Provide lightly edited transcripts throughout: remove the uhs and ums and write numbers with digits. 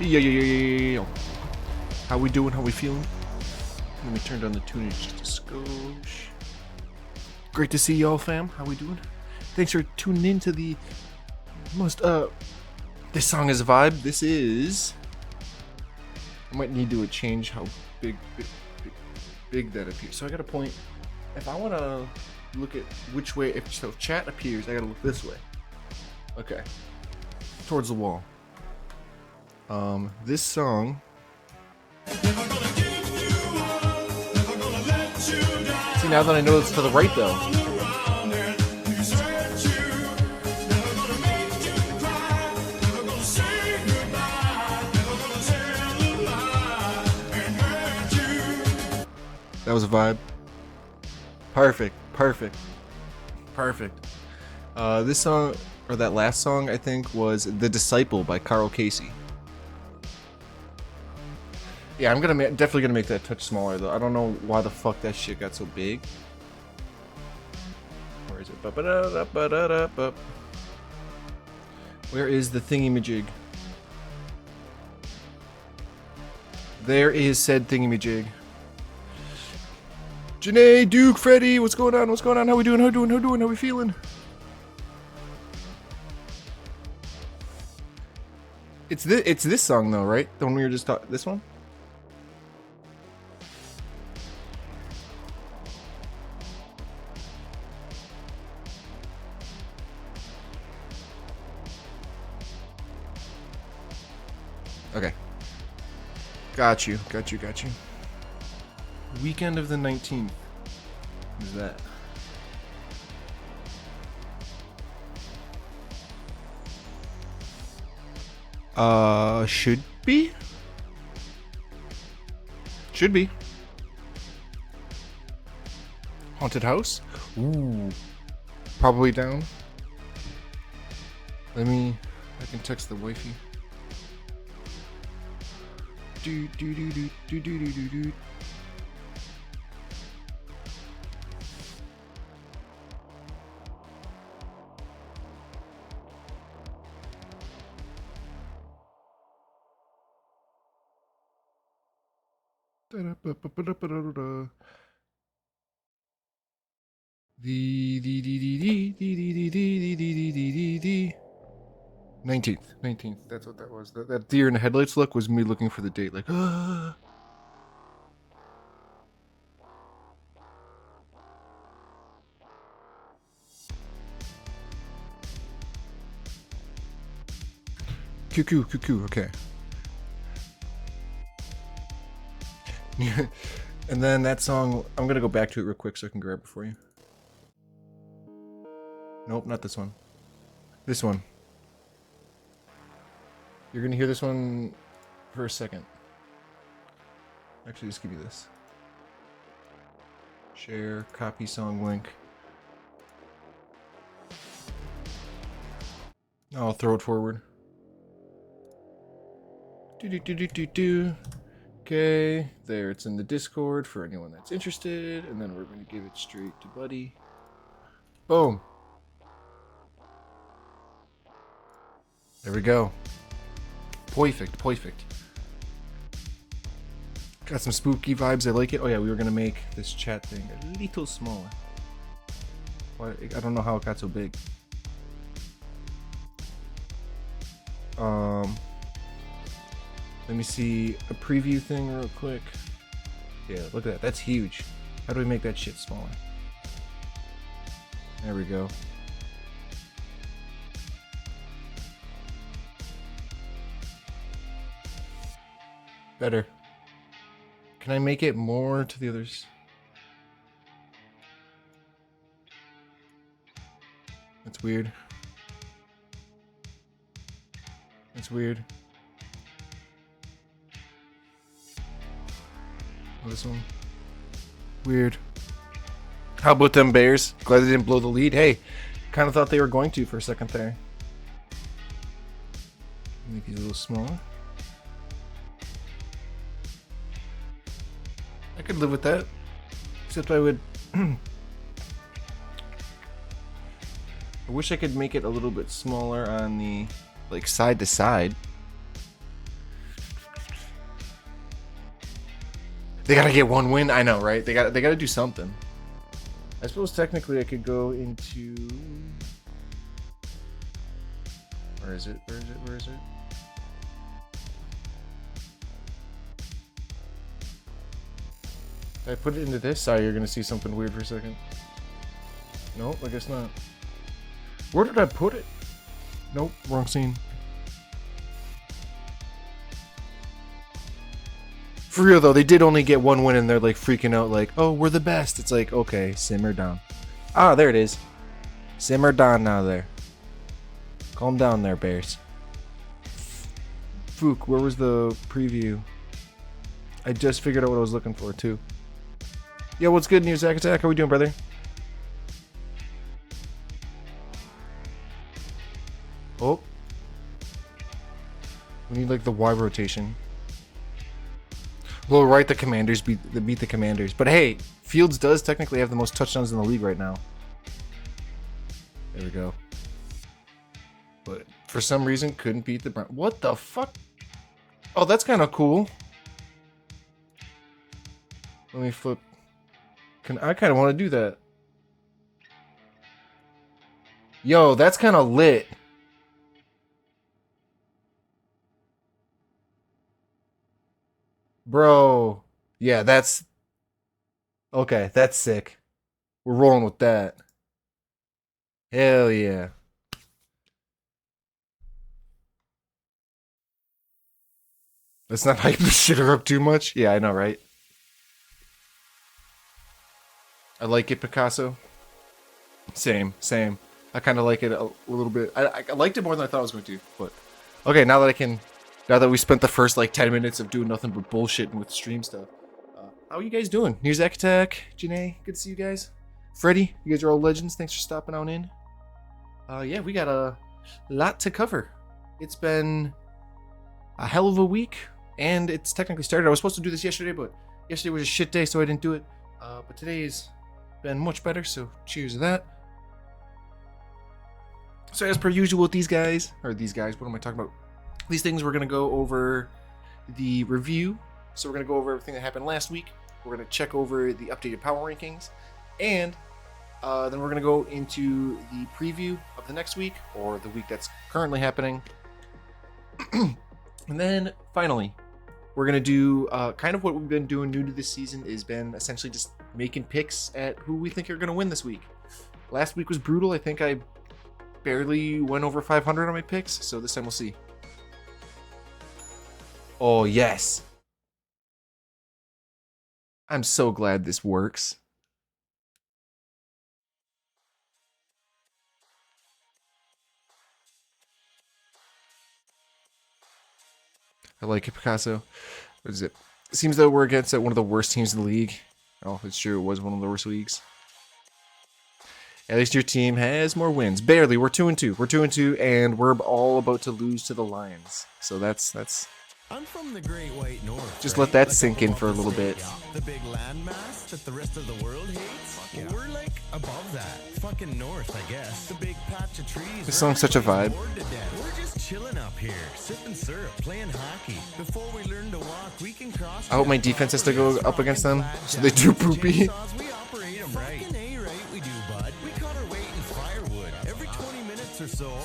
Yo. How we doing? How we feeling? Let me turn down the tunage just a skosh. Great to see y'all, fam. How we doing? Thanks for tuning in to the most, this song is a vibe. This is... I might need to change how big that appears. So I gotta point... If I want to look at which way... If chat appears, I gotta look this way. Okay. towards the wall. This song. See, now that I know it's to the right though. That was a vibe. Perfect. This song, or that last song, I think, was The Disciple by Carl Casey. Yeah, I'm definitely gonna make that touch smaller though. I don't know why the fuck that shit got so big. Where is it? Where is the thingy-majig? There is said thingy-majig. Janae, Duke, Freddie, what's going on? How we doing? How we feeling? It's this song though, right? The one we were just talking. This one? Okay. Got you. Weekend of the 19th. Who's that? Should be. Haunted house? Ooh. Probably down. I can text the wifey. Do. The 19th. That's what that was. That deer in the headlights look was me looking for the date. Like, Cuckoo. Okay. And then that song, I'm gonna go back to it real quick so I can grab it for you. Nope, not this one. This one. You're gonna hear this one for a second. Actually, just give me this. Share, copy song link. I'll throw it forward. Do. Okay, there, it's in the Discord for anyone that's interested, and then we're going to give it straight to Buddy. Boom. There we go. Perfect. Got some spooky vibes, I like it. Oh yeah, we were going to make this chat thing a little smaller. I don't know how it got so big. Let me see a preview thing real quick. Yeah, look at that. That's huge. How do we make that shit smaller? There we go. Better. Can I make it more to the others? That's weird. This one. Weird. How about them Bears? Glad they didn't blow the lead. Hey, kind of thought they were going to for a second there. Make these a little smaller. I could live with that. Except I would... I wish I could make it a little bit smaller on the... like side to side. They gotta get one win. I know, right? They gotta do something. I suppose technically I could go into. Where is it? If I put it into this side, you're gonna see something weird for a second. Nope, I guess not. Where did I put it? Nope, wrong scene. For real though, they did only get one win and they're like freaking out like, oh, we're the best. It's like, okay, simmer down. Ah, there it is. Simmer down now there. Calm down there, Bears. Fook, where was the preview? I just figured out what I was looking for too. Yo, what's good, New Zack Attack? How we doing, brother? Oh. We need like the Y rotation. Well, right, the Commanders beat the Commanders. But hey, Fields does technically have the most touchdowns in the league right now. There we go. But for some reason, couldn't beat the Browns. What the fuck? Oh, that's kind of cool. Let me flip. I kind of want to do that. Yo, that's kind of lit. Bro. Yeah, that's... Okay, that's sick. We're rolling with that. Hell yeah. Let's not hype this shit up too much. Yeah, I know, right? I like it, Picasso. Same. I kind of like it a little bit. I liked it more than I thought I was going to. But okay, now that we spent the first like 10 minutes of doing nothing but bullshitting with stream stuff, how are you guys doing? New Zack Attack, Janae, good to see you guys. Freddie, you guys are all legends. Thanks for stopping on in. Yeah, we got a lot to cover. It's been a hell of a week, and it's technically started. I was supposed to do this yesterday, but yesterday was a shit day, so I didn't do it. But today's been much better, so cheers to that. So as per usual with these guys, what am I talking about? These things, we're going to go over the review. So we're going to go over everything that happened last week. We're going to check over the updated power rankings. And then we're going to go into the preview of the next week, or the week that's currently happening. And then finally, we're going to do kind of what we've been doing new to this season, is been essentially just making picks at who we think are going to win this week. Last week was brutal. I think I barely went over 500 on my picks, so this time we'll see. Oh, yes. I'm so glad this works. I like it, Picasso. What is it? It seems that we're against one of the worst teams in the league. Oh, it's true. It was one of the worst leagues. At least your team has more wins. Barely. We're 2-2. We're 2-2, and we're all about to lose to the Lions. So that's. I'm from the Great White North. Just let that sink in for a little bit. The big landmass that the rest of the world hates. Yeah. We're like above that. Fucking north, I guess. The big patch of trees. This song's such a vibe. We're just chilling up here, sipping syrup, playing hockey. Before we learn to walk, we can cross. I hope my defense has to go up against them, so they do poopy. We operate them right. Fucking A-right we do, bud. We cut our weight in firewood. Every 20 minutes or so.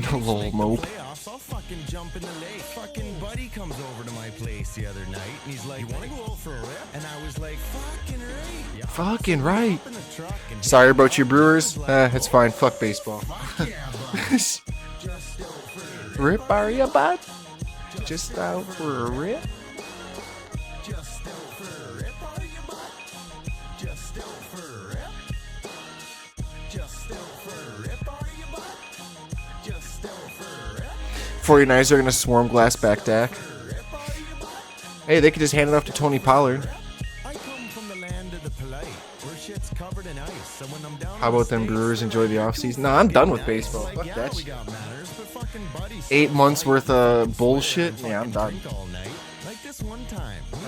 No little mope. I'll fucking jump in the lake. Fucking buddy comes over to my place the other night, and he's like, "You want to go out for a rip?" And I was like, "Fucking right." Yeah. Fucking right. Sorry about you, Brewers. It's fine. Fuck baseball. Rip, are you, bud? Just out for a rip? Just out for a rip, are you, bud? Just out for a rip. Just out for a rip, are you, bud? Just out for a rip. 49ers are going to swarm glass back Dak. Hey, they could just hand it off to Tony Pollard. I come from the land of the polite, where shit's covered in ice. So when I'm down, How about them Brewers enjoy the offseason? Nah, I'm done with baseball. Fuck that shit. 8 months worth of bullshit? Yeah, I'm done. I'm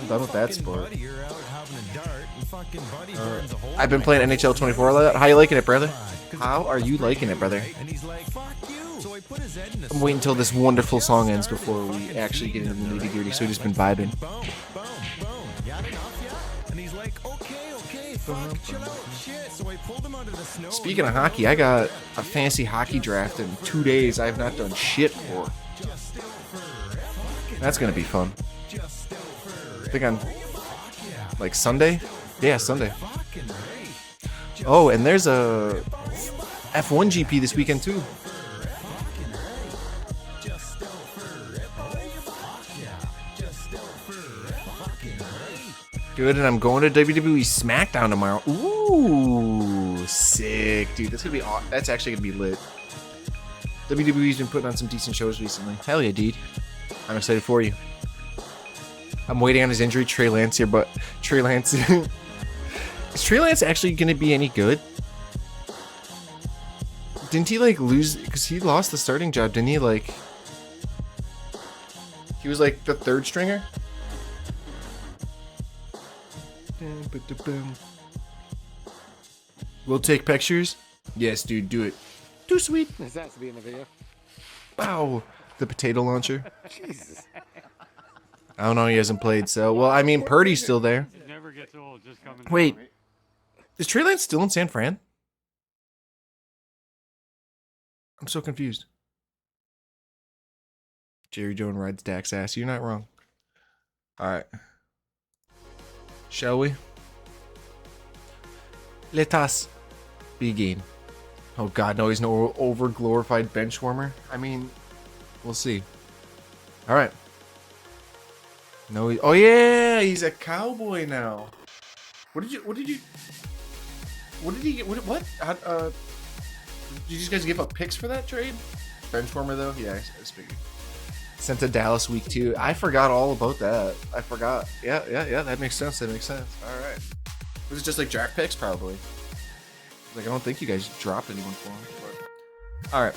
done with that sport. I've been playing NHL 24 a lot. How you liking it, brother? How are you liking it, brother? I'm waiting until this wonderful song ends before we actually get into the nitty-gritty, so we've just been vibing. Speaking of hockey, I got a fantasy hockey draft in 2 days I have not done shit for. That's gonna be fun. I think on like Sunday? Yeah, Sunday. Oh, and there's a F1 GP this weekend too. Good, and I'm going to WWE SmackDown tomorrow. Ooh, sick, dude. That's gonna be that's actually gonna be lit. WWE's been putting on some decent shows recently. Hell yeah, dude. I'm excited for you. I'm waiting on his injury, Trey Lance here, but Trey Lance is Trey Lance actually gonna be any good? Didn't he like lose because he lost the starting job, didn't he? Like he was like the third stringer. We'll take pictures. Yes, dude, do it. Too sweet. Is that to be in the video? Wow, the potato launcher. Jesus. I don't know. He hasn't played, so well. I mean, Purdy's still there. It never gets old. Just coming. Wait, is Trey Lance still in San Fran? I'm so confused. Jerry Jones rides Dak's ass. You're not wrong. All right. Shall we? Let us begin. Oh God, no, he's no over-glorified bench warmer. I mean, we'll see. All right. No, oh yeah, he's a cowboy now. What did he get? What? Did you guys give up picks for that trade? Bench warmer though? Yeah, I figured. Sent to Dallas week 2. I forgot all about that. I forgot. Yeah. That makes sense. All right. Was it just like draft picks? Probably. Like I don't think you guys dropped anyone for him. But... All right.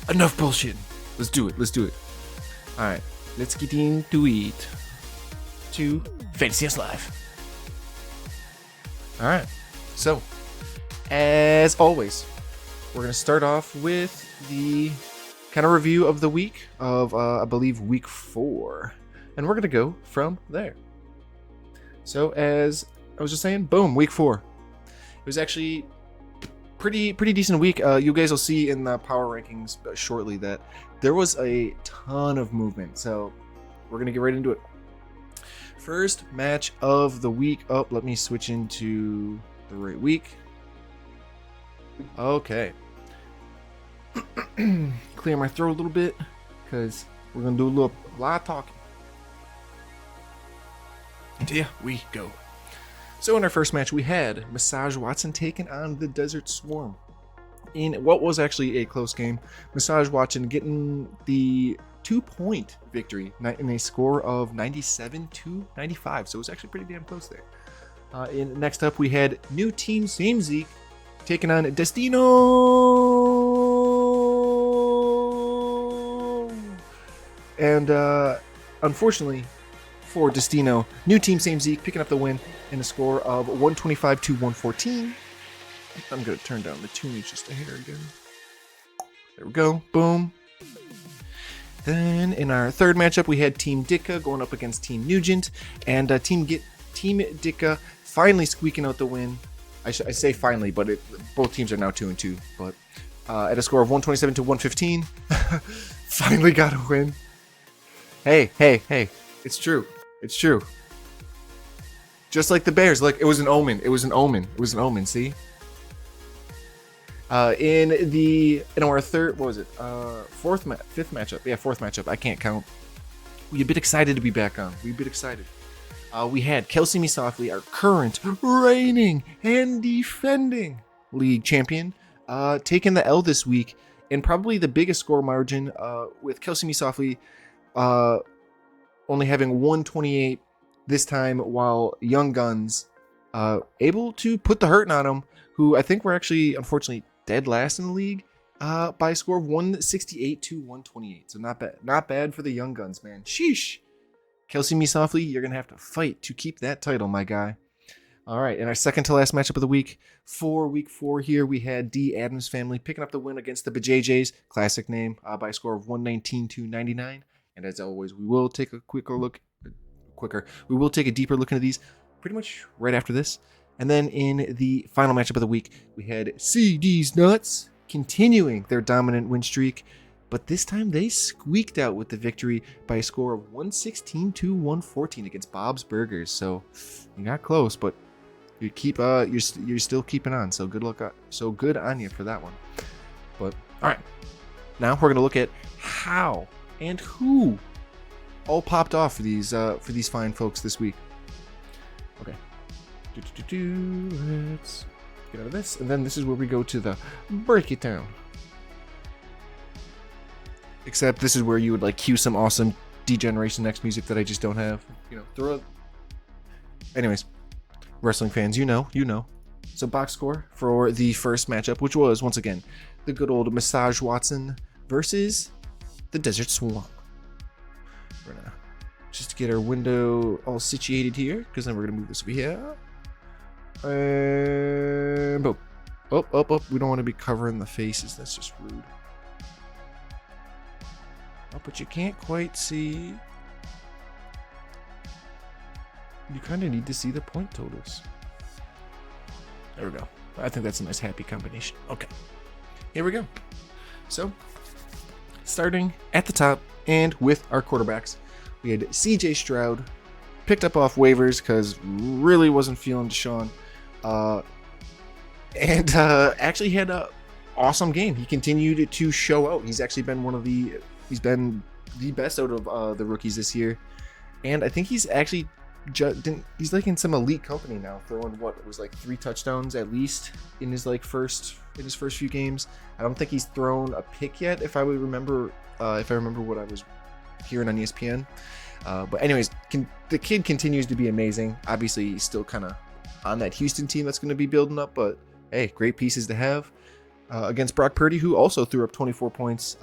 Enough bullshit. Let's do it. All right. Let's get into it. To Fantasy Haus Live. All right. So, as always, we're gonna start off with the kind of review of the week of, I believe, week 4. And we're going to go from there. So, as I was just saying, boom, week 4. It was actually pretty decent week. You guys will see in the power rankings shortly that there was a ton of movement. So, we're going to get right into it. First match of the week. Oh, let me switch into the right week. Okay. Clear my throat a little bit because we're gonna do a lot of talking. And here we go. So in our first match, we had Massage Watson taking on the Desert Swarm in what was actually a close game. Massage Watson getting the 2-point victory in a score of 97-95. So it was actually pretty damn close there. Next up, we had New Team Same Zeke taking on Destino. And unfortunately for Destino, New Team Same Zeke picking up the win in a score of 125-114. I'm going to turn down the tunage just a hair again. There we go. Boom. Then in our third matchup, we had Team Ditka going up against Team Nugent. And Team Ditka finally squeaking out the win. I say finally, but both teams are now 2-2. But at a score of 127-115, finally got a win. Hey, it's true. Just like the Bears, like it was an omen. See? In our third, what was it? Fifth matchup. Yeah, fourth matchup. I can't count. We're a bit excited to be back on. We had Kelsey Me Softly, our current reigning and defending league champion, taking the L this week in probably the biggest score margin, with Kelsey Me Softly only having 128 this time, while Young Guns able to put the hurting on him, who I think were actually, unfortunately, dead last in the league by a score of 168-128. So not bad for the Young Guns, man. Sheesh. Kelsey Me Softly, you're going to have to fight to keep that title, my guy. All right, in our second to last matchup of the week, for week 4 here, we had D. Adams Family picking up the win against the BJJs, classic name, by a score of 119-99. And as always, we will take a we will take a deeper look into these pretty much right after this. And then in the final matchup of the week, we had CD's Nuts continuing their dominant win streak, but this time they squeaked out with the victory by a score of 116-114 against Bob's Burgers. So you got close, but you keep you're still keeping on. So good luck. So good on you for that one. But all right, now we're gonna look at how and who all popped off for these fine folks this week. Okay. Let's get out of this, and then this is where we go to the break it down. Except this is where you would like cue some awesome Degeneration X music that I just don't have. You know, throw it. Anyways, wrestling fans, you know. So box score for the first matchup, which was once again the good old Massage Watson versus the Desert Swamp. We're gonna just get our window all situated here, because then we're gonna move this over here. And boom. Oh, we don't want to be covering the faces. That's just rude. Oh, but you can't quite see. You kind of need to see the point totals. There we go. I think that's a nice happy combination. Okay. Here we go. So, starting at the top and with our quarterbacks, we had CJ Stroud, picked up off waivers because really wasn't feeling Deshaun. And actually had an awesome game. He continued to show out. He's actually been he's been the best out of the rookies this year. And I think he's actually he's like in some elite company now, throwing what it was like 3 touchdowns at least in his first few games. I don't think he's thrown a pick yet, if I remember what I was hearing on ESPN. But anyways, the kid continues to be amazing. Obviously, he's still kind of on that Houston team that's going to be building up, but hey, great pieces to have against Brock Purdy, who also threw up 24 points.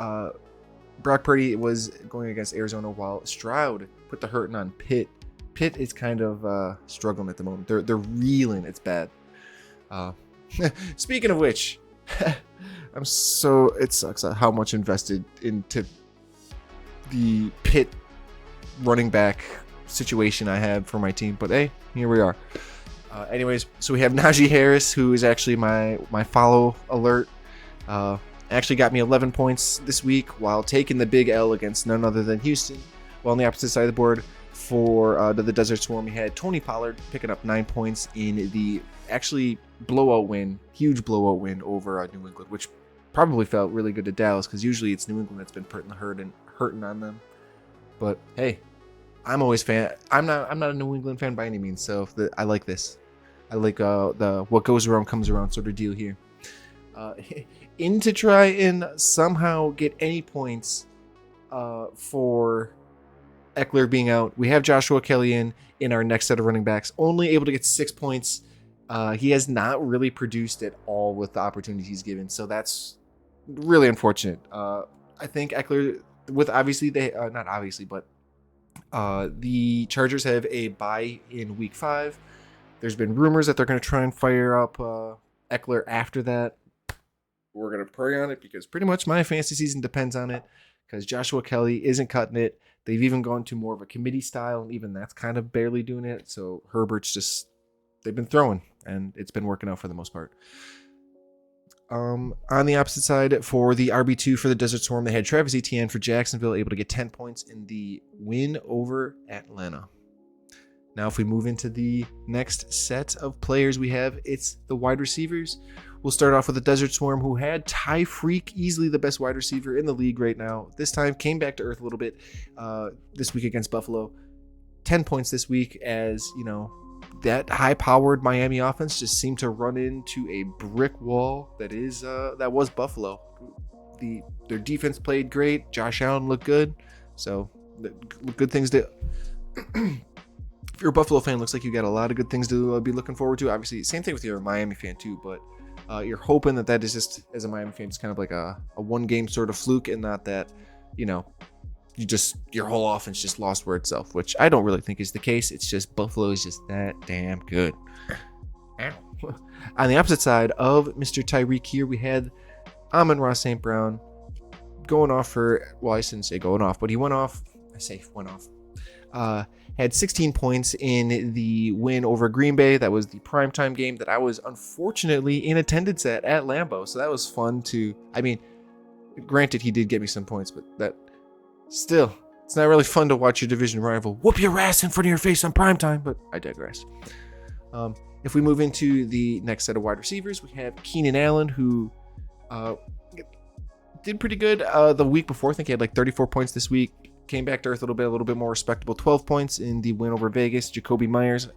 Brock Purdy was going against Arizona, while Stroud put the hurting on Pitt. Pitt is kind of struggling at the moment. They're reeling. It's bad. Speaking of which, it sucks how much invested into the Pitt running back situation I have for my team. But hey, here we are. Anyways, so we have Najee Harris, who is actually my follow alert. Actually got me 11 points this week while taking the big L against none other than Houston. While on the opposite side of the board for the Desert Swarm, we had Tony Pollard picking up 9 points in the actually huge blowout win over New England, which probably felt really good to Dallas, because usually it's New England that's been putting the hurting on them. But hey, I'm always fan. I'm not a New England fan by any means, so I like this. I like the what goes around comes around sort of deal here. In to try and somehow get any points for Eckler being out, we have Joshua Kelly in our next set of running backs, only able to get 6 points. He has not really produced at all with the opportunities he's given, so that's really unfortunate. I think Eckler, with obviously the Chargers have a bye in week 5. There's been rumors that they're going to try and fire up Eckler after that. We're going to pray on it, because pretty much my fantasy season depends on it, because Joshua Kelly isn't cutting it. They've even gone to more of a committee style, and even that's kind of barely doing it. So Herbert's they've been throwing, and it's been working out for the most part. On the opposite side, for the RB2 for the Desert Storm, they had Travis Etienne for Jacksonville, able to get 10 points in the win over Atlanta. Now, if we move into the next set of players we have, it's the wide receivers. We'll start off with the Desert Swarm, who had Ty Freak, easily the best wide receiver in the league right now. This time came back to earth a little bit this week against Buffalo. 10 points this week, as you know, that high-powered Miami offense just seemed to run into a brick wall that was Buffalo. Their defense played great. Josh Allen looked good. So good things to... If you're a Buffalo fan, looks like you got a lot of good things to be looking forward to. Obviously, same thing with your Miami fan too, but you're hoping that is just, as a Miami fan, just kind of like a one-game sort of fluke, and not that, your whole offense just lost for itself, which I don't really think is the case. It's just Buffalo is just that damn good. On the opposite side of Mr. Tyreek here, we had Amon-Ra St. Brown going off for, well, I shouldn't say going off, but he went off. Had 16 points in the win over Green Bay. That was the primetime game that I was unfortunately in attendance at Lambeau. So that was fun granted, he did get me some points, but that still, it's not really fun to watch your division rival whoop your ass in front of your face on primetime, but I digress. If we move into the next set of wide receivers, we have Keenan Allen, who did pretty good the week before. I think he had like 34 points this week. came back to earth a little bit more respectable. 12 points in the win over Vegas. Jacoby Myers,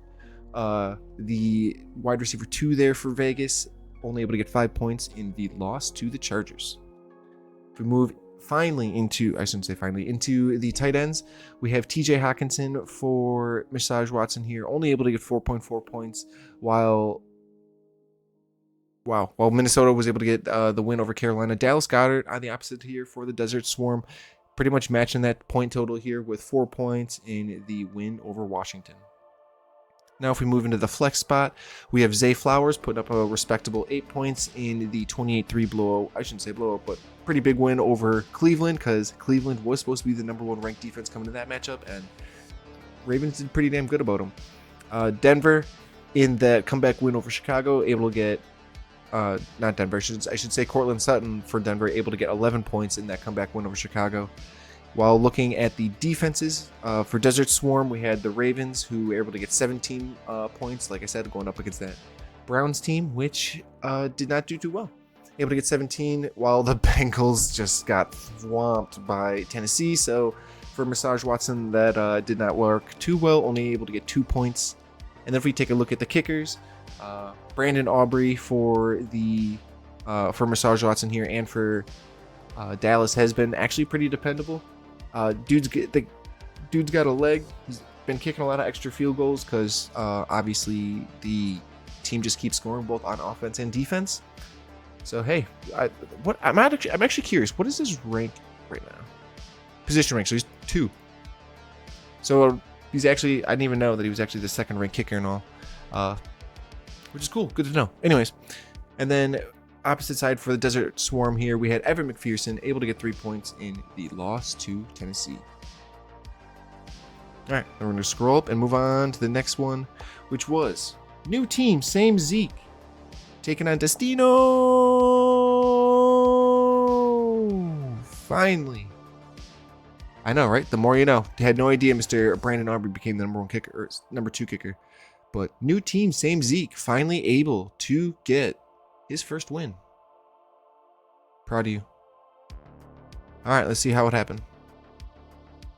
the wide receiver 2 there for Vegas, only able to get 5 points in the loss to the Chargers. If we move into the tight ends, we have TJ Hawkinson for Massage Watson here, only able to get 4.4 points, while Minnesota was able to get the win over Carolina. Dallas Goedert on the opposite here for the Desert Swarm, pretty much matching that point total here with 4 points in the win over Washington. Now, if we move into the flex spot, we have Zay Flowers putting up a respectable 8 points in the 28-3 blowout. I shouldn't say blowout, but pretty big win over Cleveland, because Cleveland was supposed to be the number 1 ranked defense coming to that matchup, and Ravens did pretty damn good about them. Denver, in that comeback win over Chicago, able to get not Denver, I should say Cortland Sutton for Denver, able to get 11 points in that comeback win over Chicago. While looking at the defenses, for Desert Swarm, we had the Ravens, who were able to get 17 points, like I said, going up against that Browns team, which did not do too well. Able to get 17, while the Bengals just got swamped by Tennessee. So for Massage Watson, that did not work too well, only able to get 2 points. And then if we take a look at the kickers, Brandon Aubrey for Massage Watson here and for Dallas has been actually pretty dependable. Dude's got a leg. He's been kicking a lot of extra field goals because obviously the team just keeps scoring both on offense and defense. So hey, I'm actually curious. What is his rank right now? Position rank. So he's 2. So he's actually, I didn't even know that he was actually the 2nd ranked kicker and all, which is cool. Good to know. Anyways, and then opposite side for the Desert Swarm here, we had Evan McPherson able to get 3 points in the loss to Tennessee. All right, then we're going to scroll up and move on to the next one, which was new team, same Zeke, taking on Destino. Finally. I know, right? The more you know. I had no idea Mr. Brandon Aubrey became the number 1 kicker, or number 2 kicker. But new team, same Zeke, finally able to get his first win. Proud of you. All right, let's see how it happened.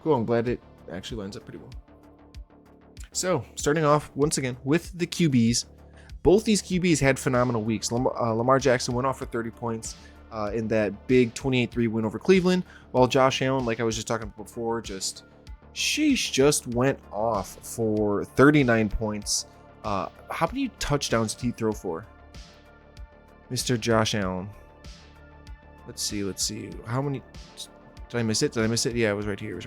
Cool, I'm glad it actually lines up pretty well. So, starting off once again with the QBs. Both these QBs had phenomenal weeks. Lamar Jackson went off for 30 points in that big 28-3 win over Cleveland, while Josh Allen, like I was just talking before, just went off for 39 points. How many touchdowns did he throw for? Mr. Josh Allen. Let's see. How many? Did I miss it? Yeah, it was right here.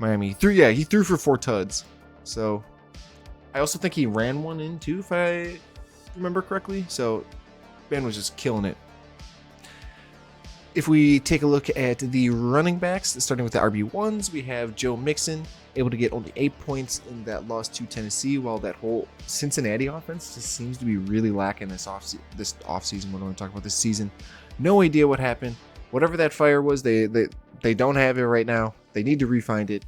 Miami. He threw for 4 tuds. So, I also think he ran one in too, if I remember correctly. So, Ben was just killing it. If we take a look at the running backs, starting with the RB1s, we have Joe Mixon, able to get only 8 points in that loss to Tennessee, while that whole Cincinnati offense just seems to be really lacking this offseason. When I'm talking about this season, no idea what happened. Whatever that fire was, they don't have it right now. They need to re-find it.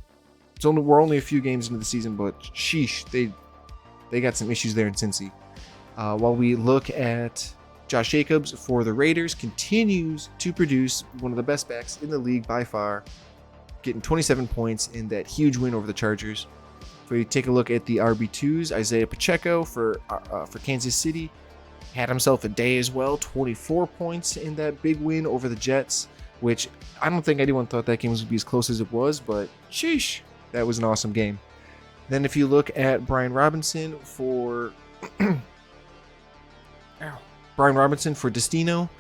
We're only a few games into the season, but sheesh, they got some issues there in Cincy. While we look at Josh Jacobs for the Raiders, continues to produce one of the best backs in the league by far, getting 27 points in that huge win over the Chargers. If we take a look at the RB2s, Isaiah Pacheco for Kansas City had himself a day as well, 24 points in that big win over the Jets, which I don't think anyone thought that game was going to be as close as it was, but sheesh, that was an awesome game. Then if you look at Brian Robinson for Destino,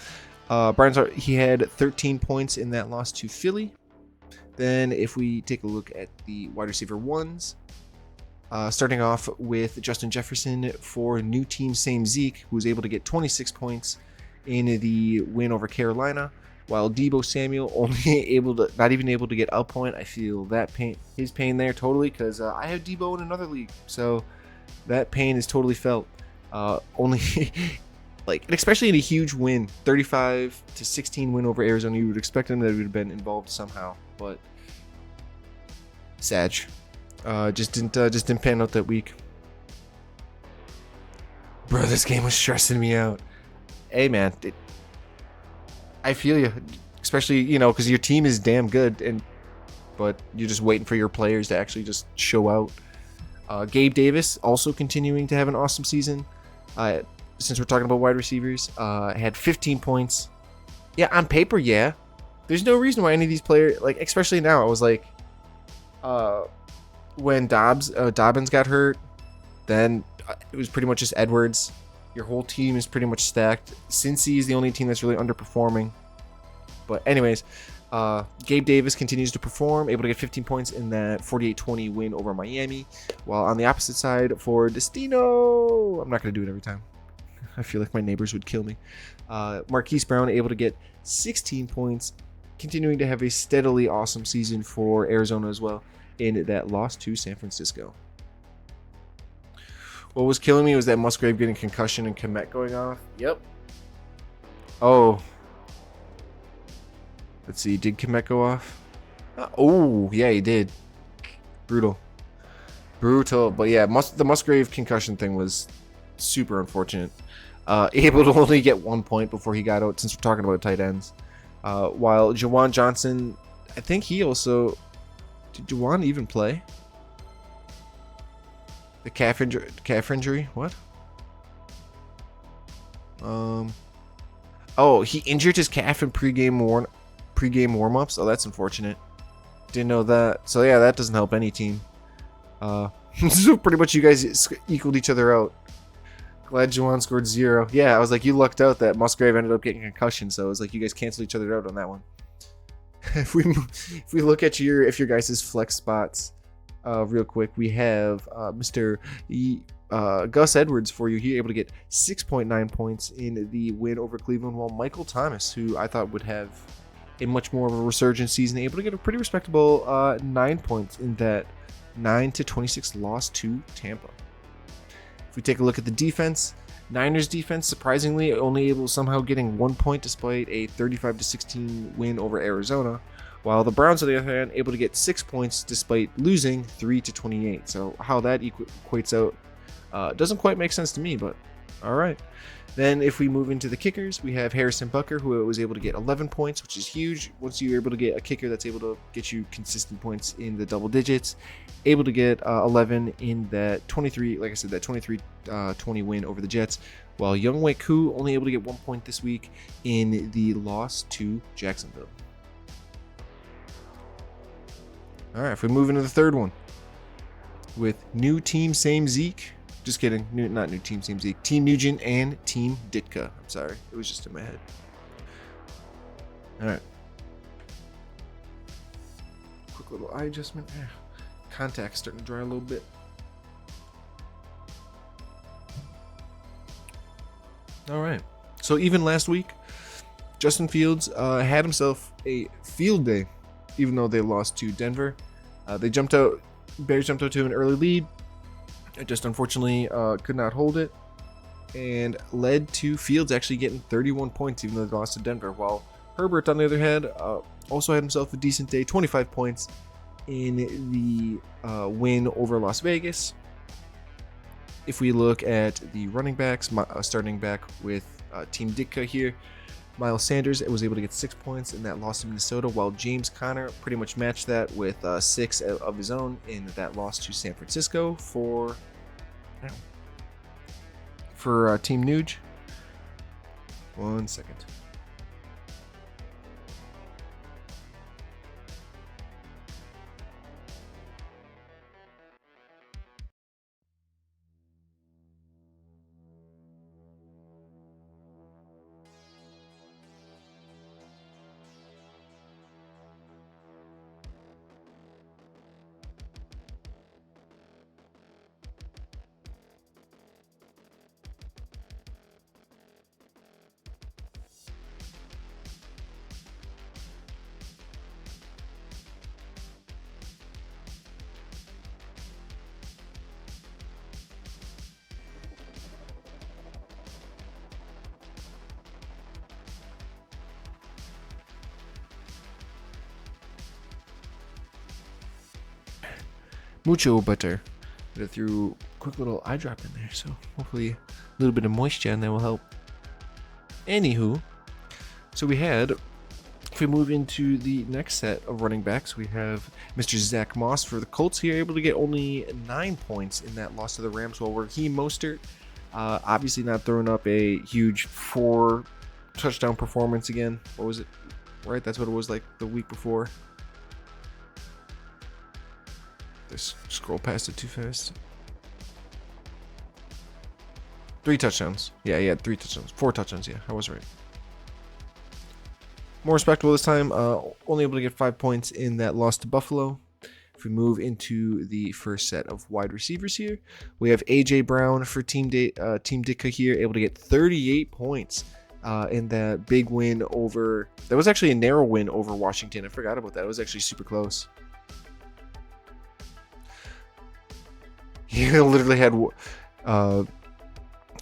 he had 13 points in that loss to Philly. Then if we take a look at the wide receiver ones, starting off with Justin Jefferson for new team, same Zeke, who was able to get 26 points in the win over Carolina, while Deebo Samuel not even able to get a point. I feel his pain there totally, because I have Deebo in another league, so that pain is totally felt. Only especially in a huge win, 35-16 win over Arizona, you would expect him that he would have been involved somehow, but Sag just didn't pan out that week. Bro, this game was stressing me out. Hey man, I feel you, especially because your team is damn good, and but you're just waiting for your players to actually just show out. Gabe Davis also continuing to have an awesome season. Since we're talking about wide receivers, had 15 points. Yeah, on paper, yeah. There's no reason why any of these players, like, especially now, I was like, when Dobbins got hurt, then it was pretty much just Edwards. Your whole team is pretty much stacked. Cincy is the only team that's really underperforming. But anyways, Gabe Davis continues to perform, able to get 15 points in that 48-20 win over Miami. While on the opposite side for Destino, I'm not going to do it every time. I feel like my neighbors would kill me. Marquise Brown able to get 16 points, continuing to have a steadily awesome season for Arizona as well in that loss to San Francisco. What was killing me was that Musgrave getting concussion and Komet going off. Yep. Oh. Let's see. Did Komet go off? Oh, yeah, he did. Brutal. But yeah, the Musgrave concussion thing was super unfortunate. Able to only get 1 point before he got out, since we're talking about tight ends. While Jawan Johnson, I think he also... Did Jawan even play? The calf injury? What? Oh, he injured his calf in pregame warm-ups. Oh, that's unfortunate. Didn't know that. So yeah, that doesn't help any team. So pretty much you guys equaled each other out. Glad Jawan scored 0. Yeah, I was like, you lucked out that Musgrave ended up getting concussion. So it was like you guys canceled each other out on that one. If we look at your guys' flex spots. Real quick, we have Mr. Gus Edwards for you. He able to get 6.9 points in the win over Cleveland, while Michael Thomas, who I thought would have a much more of a resurgent season, able to get a pretty respectable 9 points in that 9-26 loss to Tampa. If we take a look at the defense, Niners defense surprisingly only able somehow getting 1 point despite a 35-16 win over Arizona. While the Browns, on the other hand, able to get 6 points despite losing 3-28. So how that equates out doesn't quite make sense to me, but all right. Then if we move into the kickers, we have Harrison Butker, who was able to get 11 points, which is huge. Once you're able to get a kicker that's able to get you consistent points in the double digits, able to get 11 in that 23, like I said, that 23-20 win over the Jets. While Younghoe Koo only able to get 1 point this week in the loss to Jacksonville. All right, if we move into the third one with new team, same Zeke. Just kidding. Not new team, same Zeke. Team Nugent and Team Ditka. I'm sorry. It was just in my head. All right. Quick little eye adjustment. Contact's starting to dry a little bit. All right. So even last week, Justin Fields had himself a field day. Even though they lost to Denver, Bears jumped out to an early lead. It just unfortunately could not hold it, and led to Fields actually getting 31 points, even though they lost to Denver. While Herbert, on the other hand, also had himself a decent day, 25 points in the win over Las Vegas. If we look at the running backs, starting back with Team Ditka here, Miles Sanders was able to get 6 points in that loss to Minnesota, while James Conner pretty much matched that with 6 of his own in that loss to San Francisco for Team Nuge. 1 second. Mucho butter. I threw a quick little eye drop in there, so hopefully a little bit of moisture and that will help. Anywho, so we had If we move into the next set of running backs, we have Mr. Zach Moss for the Colts here, able to get only 9 points in that loss to the Rams, while Raheem Mostert, obviously not throwing up a huge 4-touchdown performance again. What was it? Right, that's what it was like the week before. Just scroll past it too fast. 3 touchdowns. Yeah, he had 3 touchdowns. 4 touchdowns, yeah, I was right. More respectable this time, only able to get 5 points in that loss to Buffalo. If we move into the first set of wide receivers here, we have A.J. Brown for Team Ditka here, able to get 38 points in that big win over... That was actually a narrow win over Washington. I forgot about that. It was actually super close. He literally had...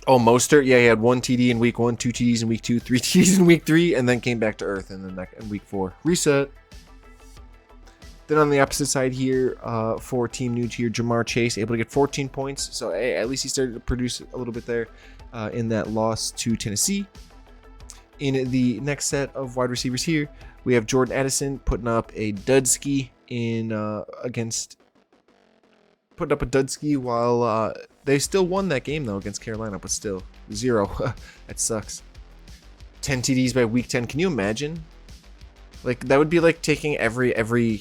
Mostert, yeah, he had 1 TD in week 1, 2 TDs in week 2, 3 TDs in week 3, and then came back to earth in week 4. Reset. Then on the opposite side here, for Team Nuge here, Jamar Chase, able to get 14 points. So hey, at least he started to produce a little bit there in that loss to Tennessee. In the next set of wide receivers here, we have Jordan Addison putting up a dudski putting up a dudski while they still won that game though against Carolina, but still 0. That sucks. 10 TDs by week 10. Can you imagine? Like that would be like taking every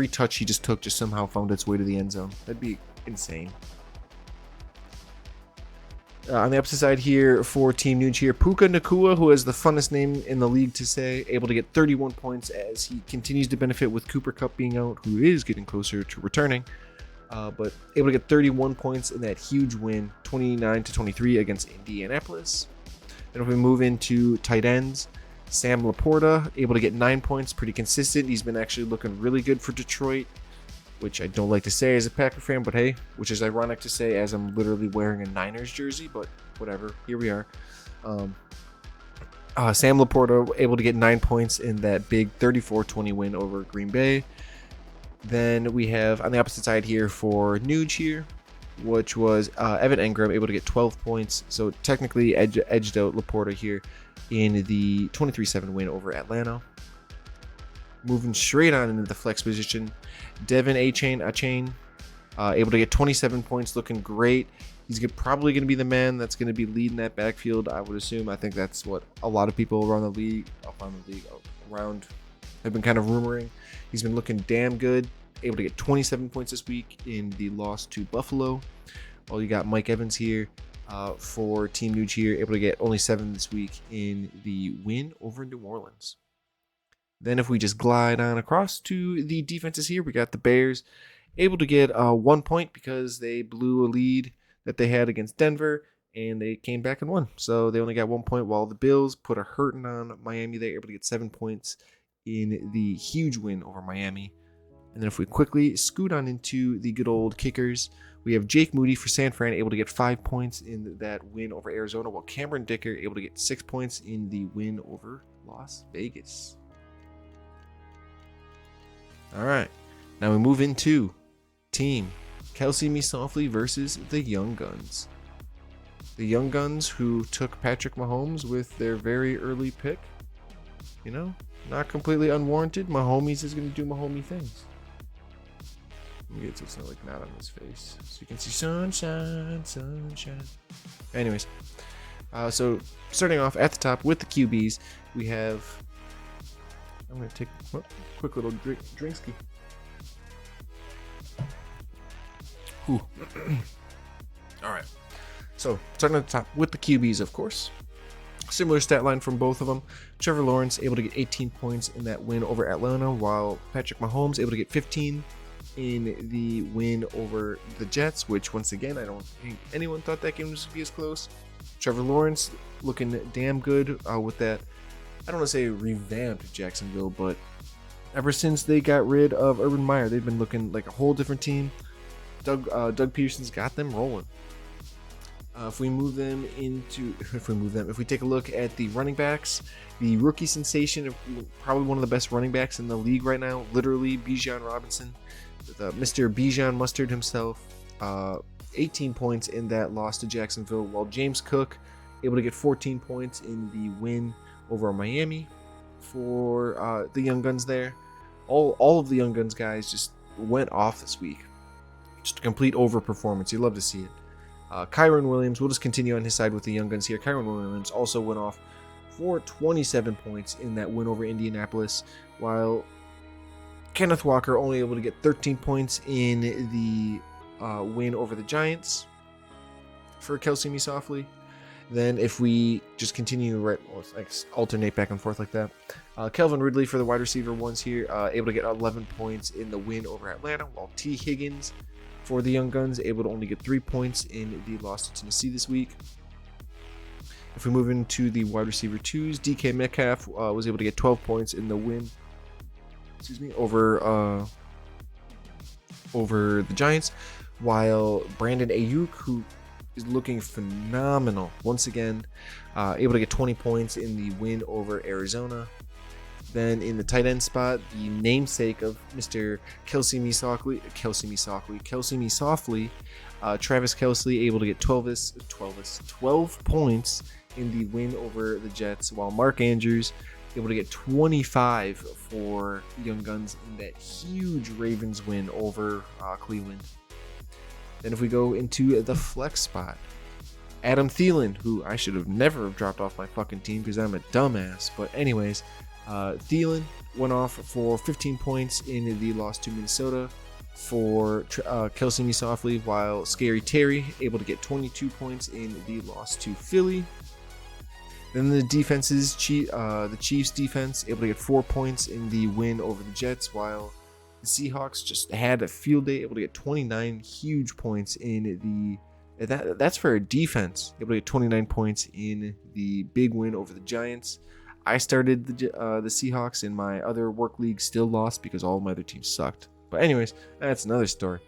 touch he just took just somehow found its way to the end zone. That'd be insane. On the opposite side here for Team Nuge here, Puka Nacua, who has the funnest name in the league to say, able to get 31 points as he continues to benefit with Cooper Kupp being out, who is getting closer to returning. But able to get 31 points in that huge win, 29-23 against Indianapolis. And if we move into tight ends, Sam Laporta, able to get 9 points, pretty consistent. He's been actually looking really good for Detroit, which I don't like to say as a Packer fan, but hey, which is ironic to say as I'm literally wearing a Niners jersey, but whatever, here we are. Sam Laporta able to get 9 points in that big 34-20 win over Green Bay. Then we have on the opposite side here for Nuge here, which was Evan Engram able to get 12 points. So technically edged out Laporta here in the 23-7 win over Atlanta. Moving straight on into the flex position, Devin Achane, able to get 27 points, looking great. He's probably going to be the man that's going to be leading that backfield, I would assume. I think that's what a lot of people around the league have been kind of rumoring. He's been looking damn good, able to get 27 points this week in the loss to Buffalo. While you got Mike Evans here for Team Nuge here, able to get only 7 this week in the win over New Orleans. Then if we just glide on across to the defenses here, we got the Bears able to get 1 point because they blew a lead that they had against Denver, and they came back and won. So they only got 1 point, while the Bills put a hurting on Miami. They're able to get 7 points in the huge win over Miami. And then if we quickly scoot on into the good old kickers, we have Jake Moody for San Fran able to get 5 points in that win over Arizona, while Cameron Dicker able to get 6 points in the win over Las Vegas. All right, now we move into Team Kelsey Me Softly versus the Young Guns. The Young Guns who took Patrick Mahomes with their very early pick. You know, not completely unwarranted. Mahomes is going to do Mahomey things. Let me get so it's not like not on his face, so you can see sunshine, sunshine. Anyways, so starting off at the top with the QBs, we have. I'm going to take a quick little drinkski. All right. So starting at the top with the QBs, of course. Similar stat line from both of them. Trevor Lawrence able to get 18 points in that win over Atlanta, while Patrick Mahomes able to get 15 in the win over the Jets, which once again, I don't think anyone thought that game was going to be as close. Trevor Lawrence looking damn good with that. I don't want to say revamped Jacksonville, but ever since they got rid of Urban Meyer, they've been looking like a whole different team. Doug Peterson's got them rolling. If we take a look at the running backs, the rookie sensation, probably one of the best running backs in the league right now, literally Bijan Robinson, Mr. Bijan Mustard himself, 18 points in that loss to Jacksonville, while James Cook able to get 14 points in the win over Miami. for the Young Guns there. All of the Young Guns guys just went off this week. Just a complete overperformance. You love to see it. Kyron Williams, we'll just continue on his side with the Young Guns here. Kyron Williams also went off for 27 points in that win over Indianapolis, while Kenneth Walker only able to get 13 points in the win over the Giants for Kelsey Me Softly. Then if we just continue alternate back and forth like that, Kelvin Ridley for the wide receiver ones here, able to get 11 points in the win over Atlanta, while T. Higgins for the Young Guns able to only get 3 points in the loss to Tennessee this week. If we move into the wide receiver twos, DK Metcalf was able to get 12 points in the win over the Giants, while Brandon Ayuk, who is looking phenomenal once again, able to get 20 points in the win over Arizona. Then in the tight end spot, the namesake of Mr. Kelsey Me Softly, Travis Kelce able to get 12 points in the win over the Jets, while Mark Andrews able to get 25 for the Young Guns in that huge Ravens win over Cleveland. Then if we go into the flex spot, Adam Thielen, who I should have never have dropped off my fucking team because I'm a dumbass, but anyways, Thielen went off for 15 points in the loss to Minnesota for Kelsey Me Softly, while Scary Terry able to get 22 points in the loss to Philly. Then the defenses, the Chiefs defense able to get 4 points in the win over the Jets, while the Seahawks just had a field day, able to get 29 huge points in that's for a defense, able to get 29 points in the big win over the Giants. I started the Seahawks in my other work league, still lost because all of my other teams sucked. But anyways, that's another story.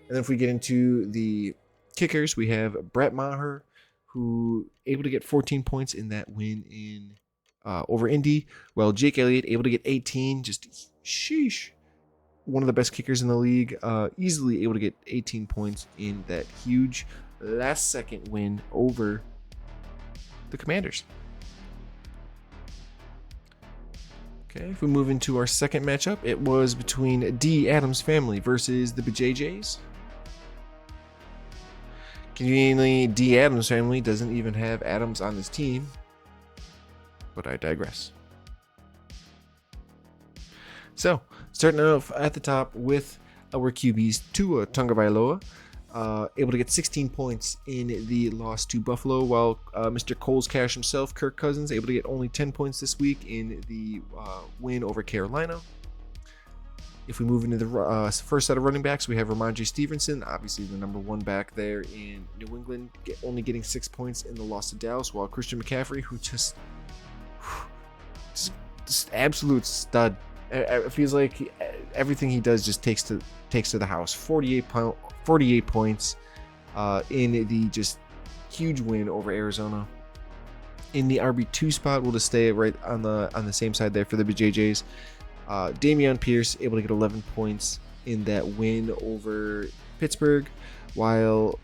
And then if we get into the kickers, we have Brett Maher, who able to get 14 points in that win in over Indy, while Jake Elliott able to get 18. Just sheesh. One of the best kickers in the league, easily able to get 18 points in that huge last-second win over the Commanders. Okay, if we move into our second matchup, it was between D. Adams family versus the BJJs. Conveniently, D. Adams family doesn't even have Adams on his team, but I digress. So, starting off at the top with our QBs, Tua Tagovailoa, able to get 16 points in the loss to Buffalo, while Mr. Cole's Cash himself, Kirk Cousins, able to get only 10 points this week in the win over Carolina. If we move into the first set of running backs, we have Ramondre Stevenson, obviously the number one back there in New England, only getting 6 points in the loss to Dallas, while Christian McCaffrey, who just absolute stud. It feels like everything he does just takes to the house. 48 points in the just huge win over Arizona. In the RB2 spot, we'll just stay right on the same side there for the BJJs. Dameon Pierce able to get 11 points in that win over Pittsburgh, while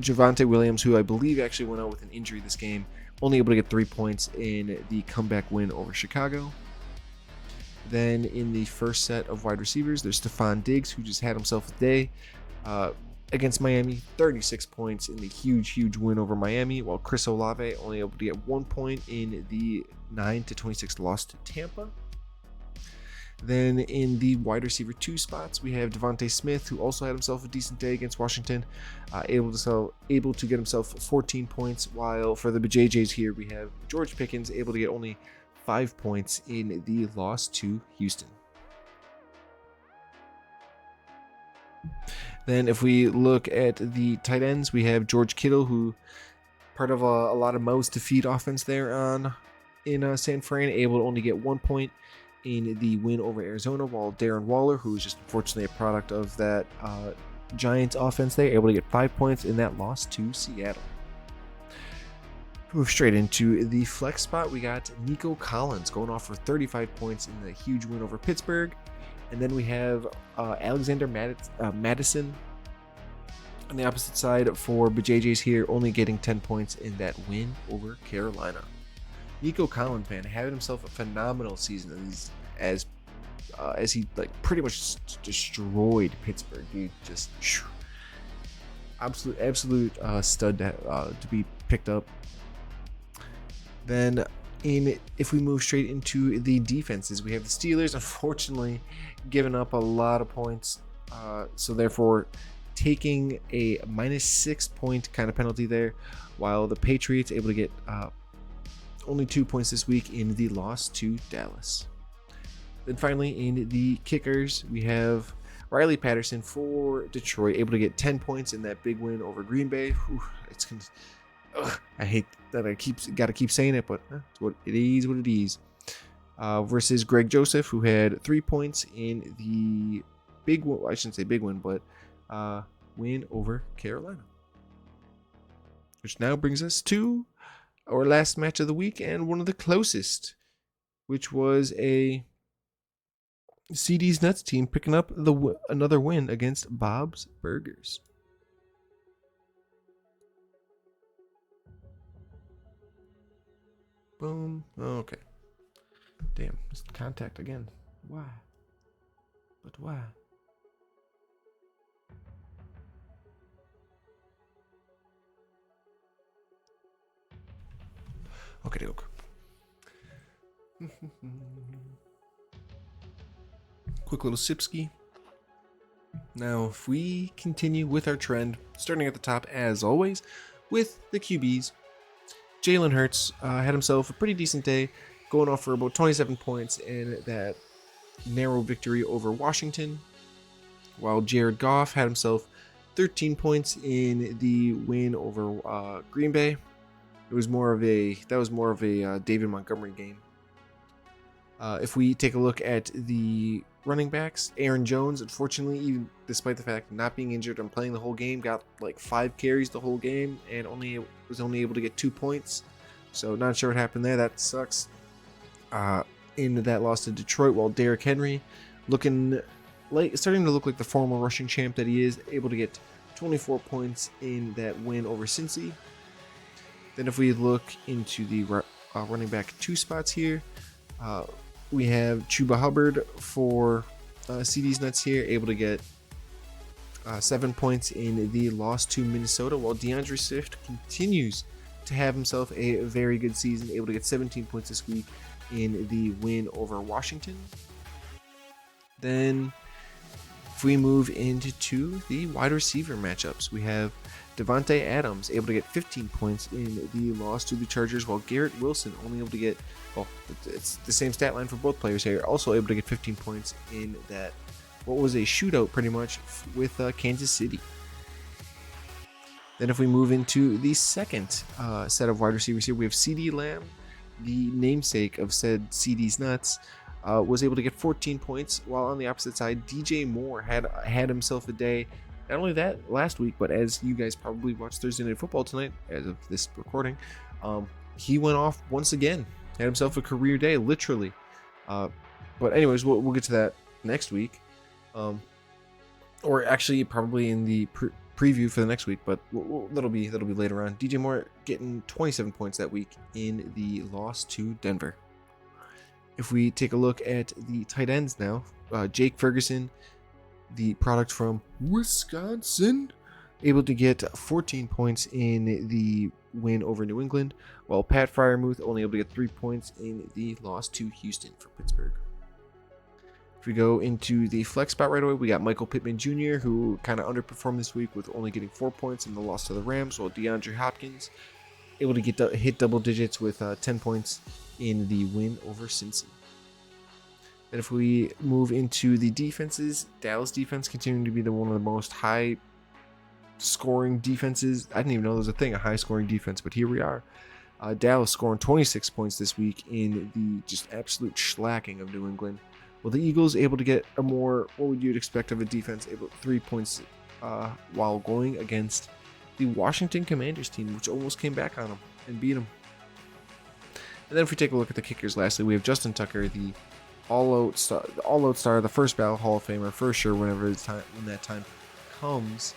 Javonte Williams, who I believe actually went out with an injury this game, only able to get 3 points in the comeback win over Chicago. Then in the first set of wide receivers, there's Stephon Diggs, who just had himself a day against Miami, 36 points in the huge win over Miami, while Chris Olave only able to get 1 point in the 9-26 loss to Tampa. Then in the wide receiver 2 spots, we have Devontae Smith, who also had himself a decent day against Washington, able to get himself 14 points, while for the BJJs here, we have George Pickens, able to get only 5 points in the loss to Houston. Then if we look at the tight ends, we have George Kittle, who part of a lot of mouths to feed offense there in San Fran, able to only get 1 point in the win over Arizona, while Darren Waller, who is just unfortunately a product of that Giants offense there, able to get 5 points in that loss to Seattle. Move straight into the flex spot. We got Nico Collins going off for 35 points in the huge win over Pittsburgh. And then we have Alexander Madison on the opposite side for BJJs here, only getting 10 points in that win over Carolina. Nico Collins, man, having himself a phenomenal season as he like pretty much destroyed Pittsburgh, dude. Just absolute stud to be picked up. Then if we move straight into the defenses, we have the Steelers, unfortunately giving up a lot of points, so therefore taking a -6 point kind of penalty there, while the Patriots able to get only 2 points this week in the loss to Dallas. Then finally in the kickers, we have Riley Patterson for Detroit, able to get 10 points in that big win over Green Bay. Whew, I hate that I gotta keep saying it, but it's what it is. Versus Greg Joseph, who had 3 points in the big one. I shouldn't say big win, but win over Carolina. Which now brings us to our last match of the week and one of the closest, which was a CD's Nuts team picking up another win against Bob's Burgers. Boom. Oh, okay. Damn, it's contact again. Why? But why? Okay, doke. Quick little sipski. Now, if we continue with our trend, starting at the top as always, with the QBs, Jalen Hurts had himself a pretty decent day, going off for about 27 points in that narrow victory over Washington, while Jared Goff had himself 13 points in the win over Green Bay. That was more of a David Montgomery game. If we take a look at the running backs, Aaron Jones, unfortunately, even despite the fact of not being injured and playing the whole game, got like 5 carries the whole game and was only able to get 2 points. So not sure what happened there. That sucks. In that loss to Detroit, while Derrick Henry starting to look like the former rushing champ that he is, able to get 24 points in that win over Cincy. Then if we look into the running back 2 spots here, we have Chuba Hubbard for CD's Nuts here, able to get 7 points in the loss to Minnesota, while DeAndre Swift continues to have himself a very good season, able to get 17 points this week in the win over Washington. Then if we move into the wide receiver matchups, we have Devontae Adams able to get 15 points in the loss to the Chargers, while Garrett Wilson only able to get, it's the same stat line for both players here, also able to get 15 points in that, what was a shootout pretty much with Kansas City. Then if we move into the second set of wide receivers here, we have CeeDee Lamb, the namesake of said CD's Nuts, was able to get 14 points, while on the opposite side, DJ Moore had himself a day. Not only that last week, but as you guys probably watched Thursday Night Football tonight, as of this recording, he went off once again. Had himself a career day, literally. But anyways, we'll get to that next week. Or actually, probably in the preview for the next week, but that'll be later on. DJ Moore getting 27 points that week in the loss to Denver. If we take a look at the tight ends now, Jake Ferguson, the product from Wisconsin, able to get 14 points in the win over New England, while Pat Freiermuth only able to get 3 points in the loss to Houston for Pittsburgh. If we go into the flex spot right away, we got Michael Pittman Jr., who kind of underperformed this week with only getting 4 points in the loss to the Rams, while DeAndre Hopkins able to hit double digits with 10 points in the win over Cincy. And if we move into the defenses, Dallas defense continuing to be one of the most high scoring defenses. I didn't even know there was a thing, a high scoring defense, but here we are. Dallas scoring 26 points this week in the just absolute shellacking of New England. Well, the Eagles able to get a more, what would you expect of a defense, able 3 points while going against the Washington Commanders team, which almost came back on them and beat them. And then if we take a look at the kickers, lastly, we have Justin Tucker, the all-out star, the first ballot Hall of Famer for sure when that time comes.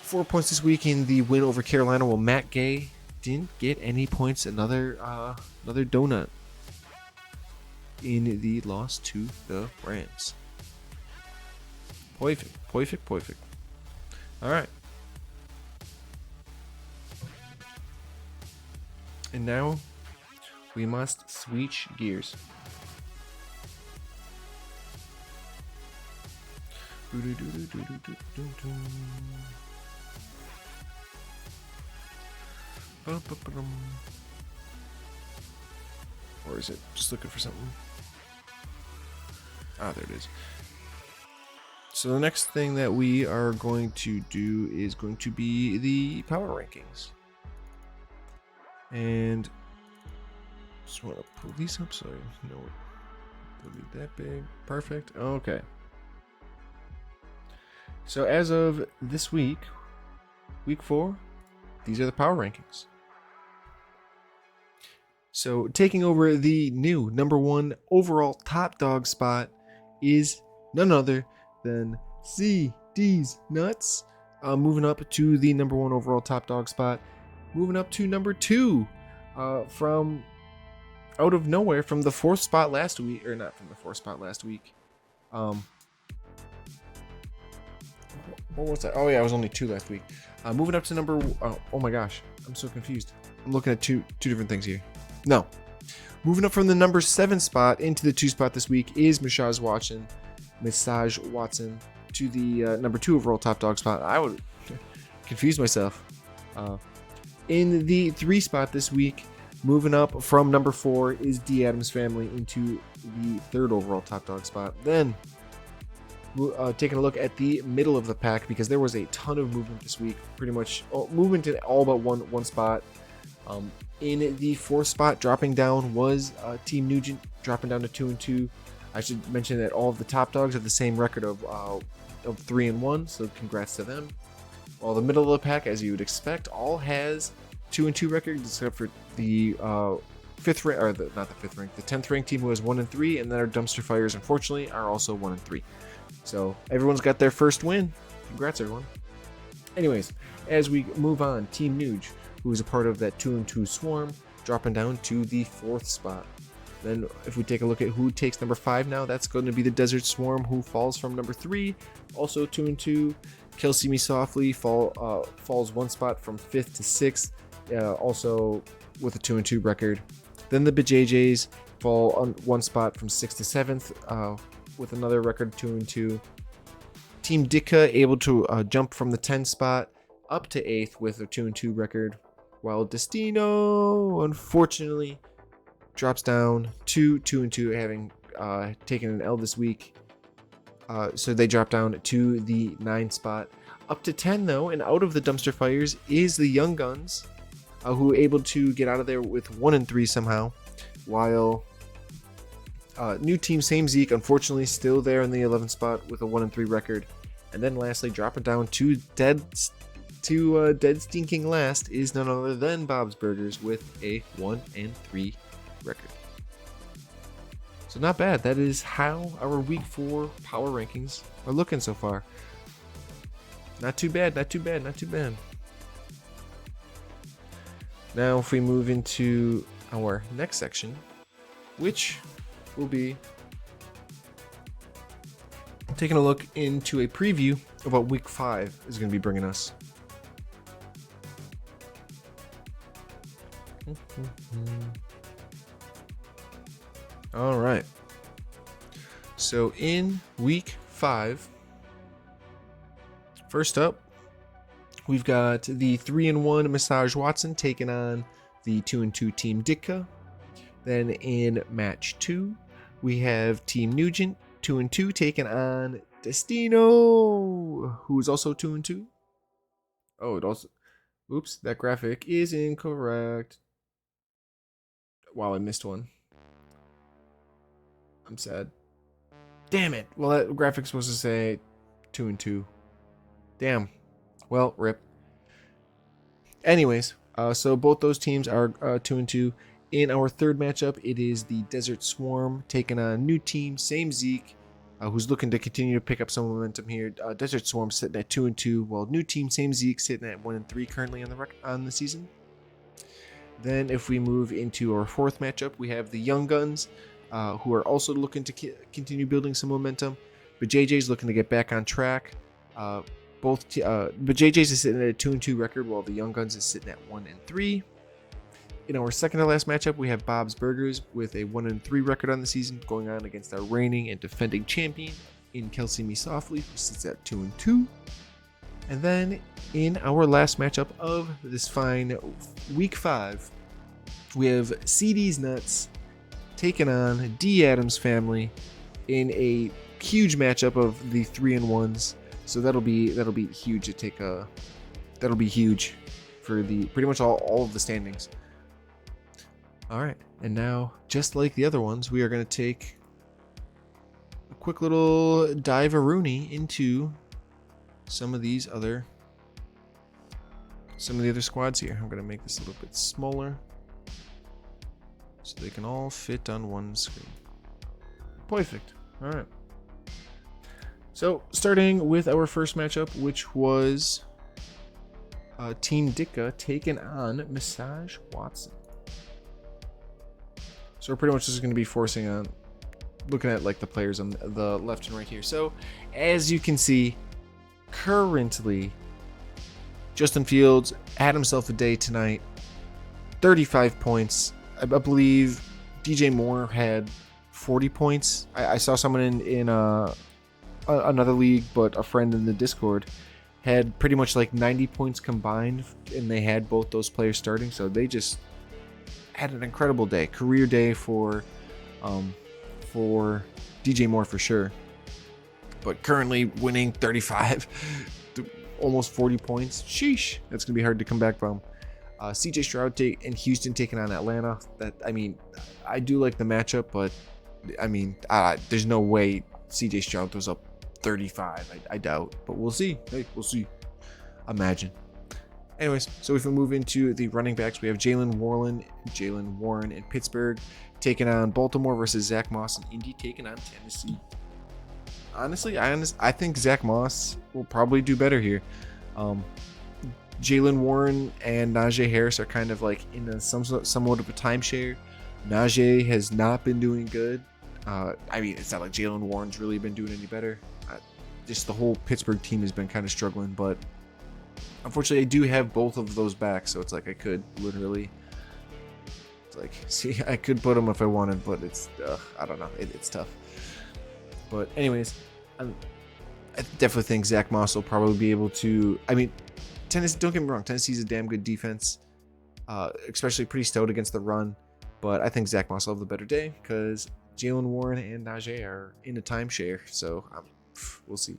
4 points this week in the win over Carolina, while Matt Gay didn't get any points. Another donut in the loss to the Rams. Perfect. All right. And now we must switch gears. Or is it just looking for something? Ah, there it is. So the next thing that we are going to do is going to be the power rankings. And just want to pull these up so I know it'll be that big. Perfect. Okay. So as of this week, week 4, these are the power rankings. So taking over the new number 1 overall top dog spot is none other than CD's Nuts. Moving up to the number 1 overall top dog spot. Moving up to number 2 from out of nowhere from the 4th spot last week. Or not from the 4th spot last week. What was that? Oh yeah, it was only 2 last week. Moving up to number... Oh my gosh. I'm so confused. I'm looking at two different things here. No. Moving up from the number 7 spot into the 2 spot this week is Massage Watson to the number 2 overall top dog spot. I would confuse myself. In the 3 spot this week, moving up from number 4 is D Adams Family into the 3rd overall top dog spot. Then taking a look at the middle of the pack, because there was a ton of movement this week. Pretty much movement in all but one spot. In the 4th spot, dropping down was Team Nugent, dropping down to 2-2. I should mention that all of the top dogs have the same record of 3-1, so congrats to them. While the middle of the pack, as you would expect, all has 2-2 records, except for the 5th rank, or not the 5th rank, the 10th ranked team who has 1-3, and then our Dumpster Fires, unfortunately, are also 1-3. So everyone's got their first win. Congrats, everyone. Anyways, as we move on, Team Nuge, who is a part of that 2-2 swarm, dropping down to the 4th spot. Then if we take a look at who takes number 5 now, that's going to be the Desert Swarm, who falls from number 3, also 2-2. Kill See Me Softly falls 1 spot from 5th to 6th, also with a 2-2 record. Then the BJJs fall on 1 spot from 6th to 7th, with another record 2-2. Team Ditka able to jump from the 10 spot up to 8th with a 2-2 record, while Destino unfortunately drops down to 2-2, having taken an L this week. So they drop down to the 9 spot. Up to 10 though, and out of the Dumpster Fires is the Young Guns, who were able to get out of there with 1-3 somehow, while new team Same Zeke unfortunately still there in the 11th spot with a 1-3 record. And then lastly, dropping down to dead stinking last is none other than Bob's Burgers with a 1-3 record. So not bad. That is how our week 4 power rankings are looking so far. Not too bad. Now if we move into our next section, which will be taking a look into a preview of what week 5 is going to be bringing us. All right. So in week 5, first up, we've got the 3-1 Massage Watson taking on the 2-2 Team Ditka. Then in match 2, we have Team Nugent 2-2 taking on Destino, who is also 2-2. Oh, it also... Oops, that graphic is incorrect. Wow, I missed one. I'm sad. Damn it. Well, that graphic's supposed to say 2-2. Damn. Well, rip. Anyways, so both those teams are 2-2. In our third matchup, it is the Desert Swarm taking on new team, Same Zeke, who's looking to continue to pick up some momentum here. Desert Swarm sitting at 2-2, while new team, Same Zeke, sitting at 1-3 currently on the season. Then if we move into our fourth matchup, we have the Young Guns, who are also looking to continue building some momentum. But JJ's looking to get back on track. But JJ's is sitting at a 2-2 record, while the Young Guns is sitting at 1-3. In our second to last matchup, we have Bob's Burgers with a 1-3 record on the season, going on against our reigning and defending champion in Kelsey Me Softly, who sits at 2-2. And then in our last matchup of this fine week 5, we have CD's Nuts taking on D Adams family in a huge matchup of the 3-1s. So that'll be huge to take a. That'll be huge for the pretty much all of the standings. All right, and now just like the other ones, we are going to take a quick little dive-a-rooney into some of the other squads here. I'm going to make this a little bit smaller so they can all fit on one screen. Perfect. All right. So starting with our first matchup, which was Team Ditka taking on Massage Watson. So we're pretty much just going to be forcing on looking at like the players on the left and right here. So as you can see, currently Justin Fields had himself a day tonight. 35 points. I believe DJ Moore had 40 points. I saw someone in another league, but a friend in the Discord had pretty much like 90 points combined, and they had both those players starting. So they just had an incredible day, career day for DJ Moore for sure. But currently winning 35 to almost 40 points. Sheesh, that's gonna be hard to come back from. CJ Stroud and Houston taking on Atlanta. I do like the matchup, but there's no way CJ Stroud throws up 35. I doubt, but we'll see. Hey, we'll see. Imagine. Anyways, so if we move into the running backs, we have Jalen Warren in Pittsburgh taking on Baltimore versus Zach Moss and Indy taking on Tennessee. Honestly, I think Zach Moss will probably do better here. Jalen Warren and Najee Harris are kind of like in somewhat of a timeshare. Najee has not been doing good. It's not like Jalen Warren's really been doing any better. Just the whole Pittsburgh team has been kind of struggling, but unfortunately, I do have both of those back, so it's like I could literally, I could put them if I wanted, but it's, I don't know, it's tough. But anyways, I definitely think Zach Moss will probably be able to. Tennessee. Don't get me wrong, Tennessee's a damn good defense, especially pretty stout against the run. But I think Zach Moss will have the better day because Jalen Warren and Najee are in a timeshare, so we'll see.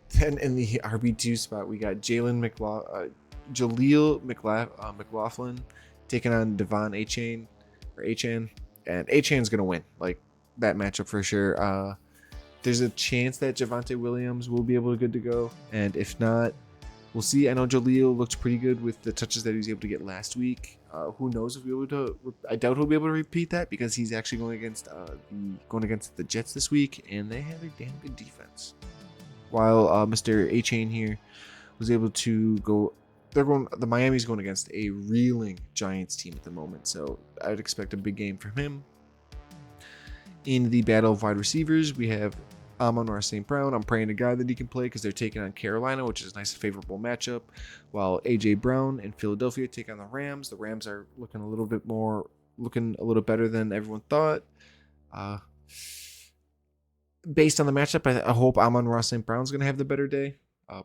Then in the RB2 spot, we got Jaleel McLaughlin taking on Devon Achane, and Achane's gonna win like that matchup for sure. There's a chance that Javonte Williams will be able to good to go, and if not, we'll see. I know Jaleel looked pretty good with the touches that he was able to get last week. Who knows if he'll be able to? I doubt he'll be able to repeat that because he's actually going against the Jets this week, and they have a damn good defense. While Mr. Achane here was able to go, the Miami's going against a reeling Giants team at the moment, so I'd expect a big game from him. In the battle of wide receivers, we have Amon-Ra St. Brown. I'm praying to God that he can play because they're taking on Carolina, which is a nice favorable matchup. While A.J. Brown and Philadelphia take on the Rams. The Rams are looking a little better than everyone thought. Based on the matchup, I hope Amon-Ra St. Brown's going to have the better day.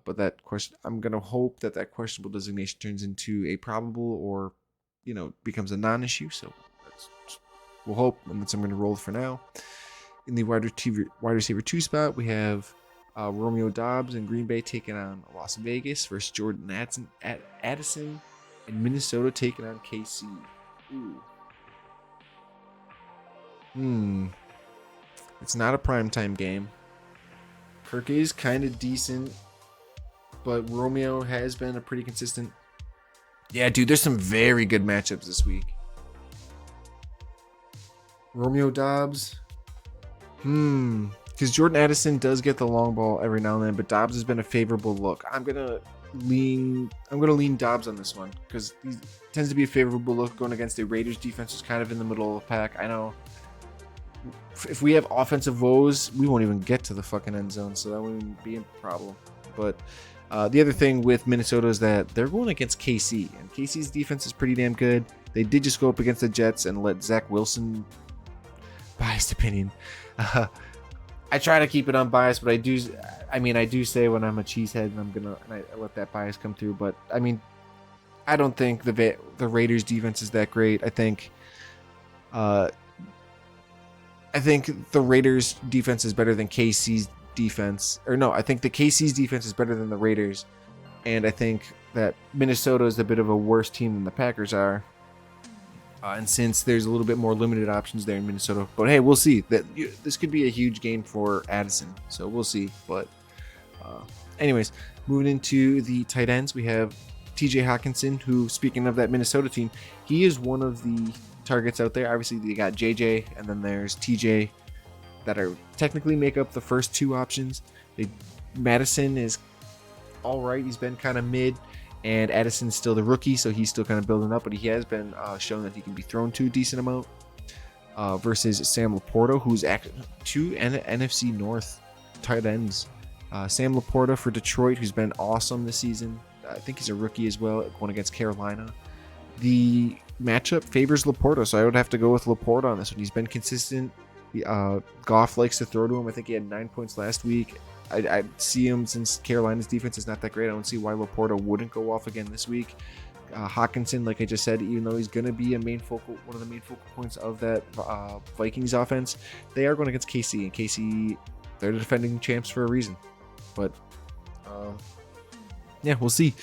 But I'm going to hope that questionable designation turns into a probable or, becomes a non-issue. So we'll hope, and that's what I'm going to roll for now. In the wide receiver 2 spot, we have Romeo Doubs in Green Bay taking on Las Vegas versus Jordan Addison in Minnesota taking on KC. Ooh. It's not a primetime game. Kirk is kind of decent, but Romeo has been a pretty consistent. Yeah, dude, there's some very good matchups this week. Romeo Doubs. Because Jordan Addison does get the long ball every now and then, but Doubs has been a favorable look. I'm gonna I'm gonna lean Dobbs on this one because he tends to be a favorable look going against a Raiders defense who's kind of in the middle of the pack. I know if we have offensive woes, we won't even get to the fucking end zone, so that wouldn't be a problem. But the other thing with Minnesota is that they're going against KC, and KC's defense is pretty damn good. They did just go up against the Jets and let Zach Wilson, biased opinion. I try to keep it unbiased, but I do say when I'm a cheesehead and I let that bias come through. But I mean, I don't think the Raiders defense is that great. I think the Raiders defense is better than KC's defense. Or no, I think the KC's defense is better than the Raiders. And I think that Minnesota is a bit of a worse team than the Packers are. And since there's a little bit more limited options there in Minnesota. But hey, we'll see. This could be a huge game for Addison. So we'll see. But anyways, moving into the tight ends, we have TJ Hawkinson, who, speaking of that Minnesota team, he is one of the targets out there. Obviously, they got JJ, and then there's TJ that are technically make up the first two options. Madison is all right. He's been kind of mid. And Addison's still the rookie, so he's still kind of building up, but he has been shown that he can be thrown to a decent amount. Versus Sam Laporta, who's two NFC North tight ends. Sam Laporta for Detroit, who's been awesome this season. I think he's a rookie as well, going against Carolina. The matchup favors Laporta, so I would have to go with Laporta on this one. He's been consistent. Goff likes to throw to him. I think he had 9 points last week. I see him, since Carolina's defense is not that great. I don't see why Laporta wouldn't go off again this week. Hawkinson, like I just said, even though he's going to be one of the main focal points of that Vikings offense, they are going against KC, and KC, they're the defending champs for a reason. But yeah, we'll see.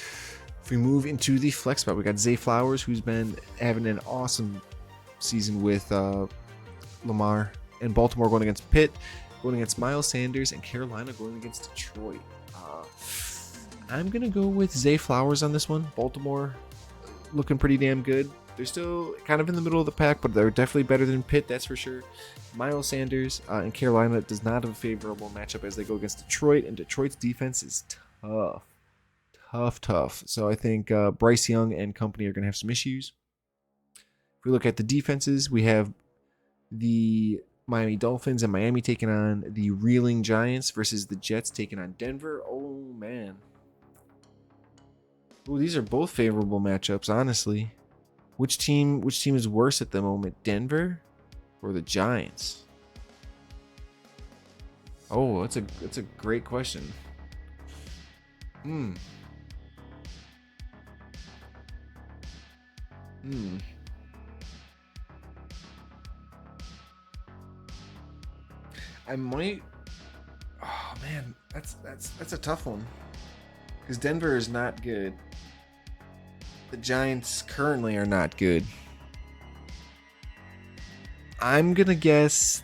If we move into the flex spot, we got Zay Flowers, who's been having an awesome season with Lamar, and Baltimore going against Pitt, going against Miles Sanders, and Carolina going against Detroit. I'm going to go with Zay Flowers on this one. Baltimore looking pretty damn good. They're still kind of in the middle of the pack, but they're definitely better than Pitt, that's for sure. Miles Sanders and Carolina does not have a favorable matchup as they go against Detroit, and Detroit's defense is tough. So I think Bryce Young and company are going to have some issues. If we look at the defenses, we have the Miami Dolphins and Miami taking on the reeling Giants versus the Jets taking on Denver. Oh, man. Ooh, these are both favorable matchups, honestly. Which team is worse at the moment, Denver or the Giants? Oh, that's a great question. I might. Oh man, that's a tough one. Because Denver is not good. The Giants currently are not good. I'm gonna guess.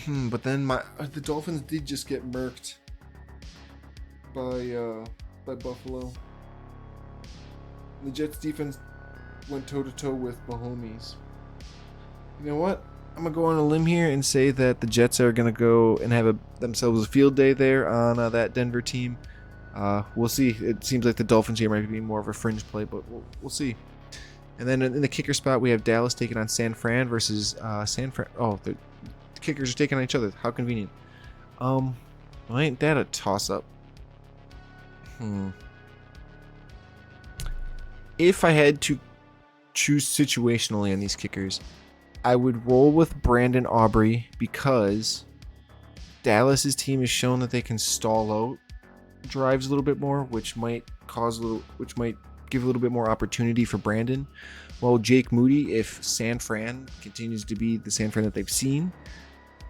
But then the Dolphins did just get murked by Buffalo. The Jets defense went toe to toe with Mahomes. You know what? I'm going to go on a limb here and say that the Jets are going to go and have themselves a field day there on that Denver team. We'll see. It seems like the Dolphins here might be more of a fringe play, but we'll see. And then in the kicker spot, we have Dallas taking on San Fran versus San Fran. Oh, the kickers are taking on each other. How convenient. Well, ain't that a toss-up? If I had to choose situationally on these kickers, I would roll with Brandon Aubrey because Dallas's team has shown that they can stall out drives a little bit more, which might give a little bit more opportunity for Brandon. While Jake Moody, if San Fran continues to be the San Fran that they've seen,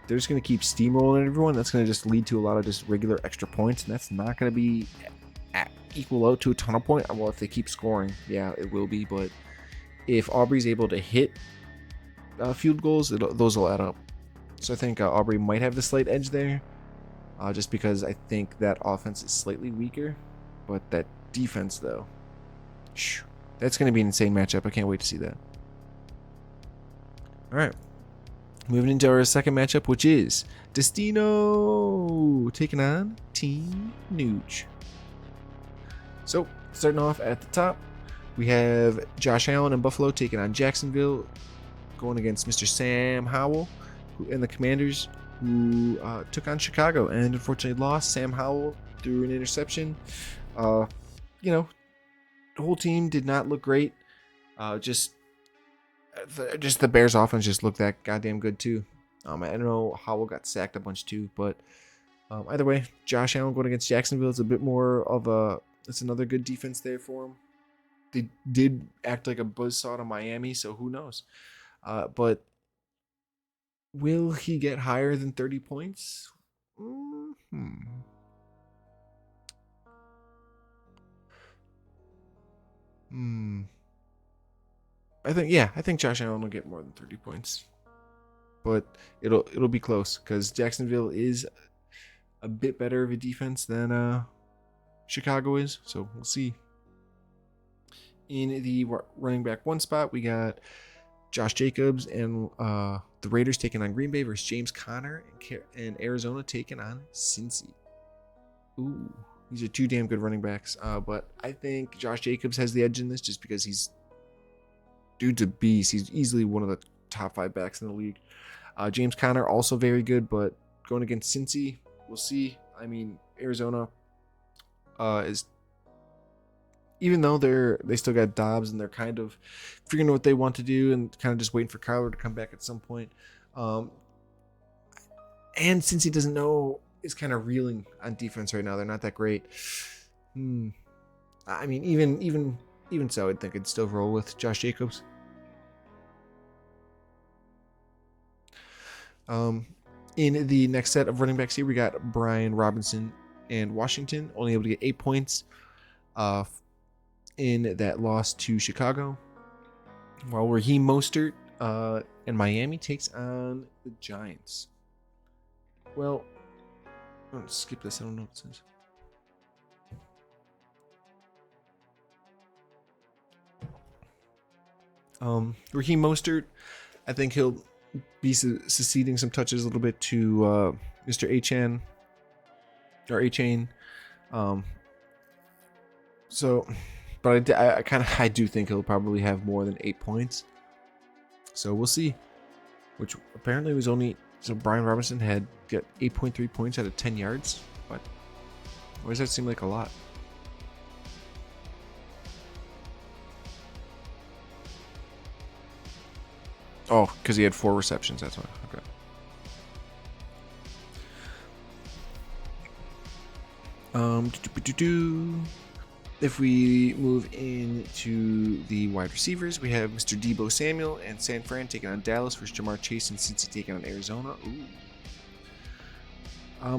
they're just going to keep steamrolling everyone. That's going to just lead to a lot of just regular extra points, and that's not going to be equal out to a ton of points. Well, if they keep scoring, yeah, it will be. But if Aubrey's able to hit field goals, those will add up. So I think Aubrey might have the slight edge there, just because I think that offense is slightly weaker. But that defense, though, that's going to be an insane matchup. I can't wait to see that. All right. Moving into our second matchup, which is Destino taking on Team Nooch. So, starting off at the top, we have Josh Allen and Buffalo taking on Jacksonville, going against Mr. Sam Howell and the Commanders, who took on Chicago and unfortunately lost. Sam Howell threw an interception. The whole team did not look great. Just the Bears offense just looked that goddamn good too. I don't know, Howell got sacked a bunch too, but either way, Josh Allen going against Jacksonville is a bit more of it's another good defense there for him. They did act like a buzzsaw to Miami, so who knows? But will he get higher than 30 points? I think Josh Allen will get more than 30 points. But it'll be close because Jacksonville is a bit better of a defense than Chicago is, so we'll see. In the running back one spot, we got Josh Jacobs and the Raiders taking on Green Bay versus James Conner and Arizona taking on Cincy. Ooh, these are two damn good running backs. But I think Josh Jacobs has the edge in this just because dude's a beast. He's easily one of the top 5 backs in the league. James Conner also very good, but going against Cincy, we'll see. I mean, Arizona is, even though they still got Dobbs and they're kind of figuring out what they want to do and kind of just waiting for Kyler to come back at some point. And since he doesn't know, is kind of reeling on defense right now. They're not that great. I mean, even so, I'd think I'd still roll with Josh Jacobs. In the next set of running backs here, we got Brian Robinson and Washington, only able to get 8 points in that loss to Chicago. While Raheem Mostert and Miami takes on the Giants. Well, I'm going to skip this. I don't know what it says. Raheem Mostert, I think he'll be succeeding some touches a little bit to Mr. H.N. or H-Chain. But I do think he'll probably have more than 8 points. So we'll see. Which apparently was only, so Brian Robinson had got 8.3 points out of 10 yards. But why does that seem like a lot? Oh, because he had 4 receptions. That's why. Okay. If we move into the wide receivers, we have Mr. Deebo Samuel and San Fran taking on Dallas versus Jamar Chase and Cincy taking on Arizona. Ooh.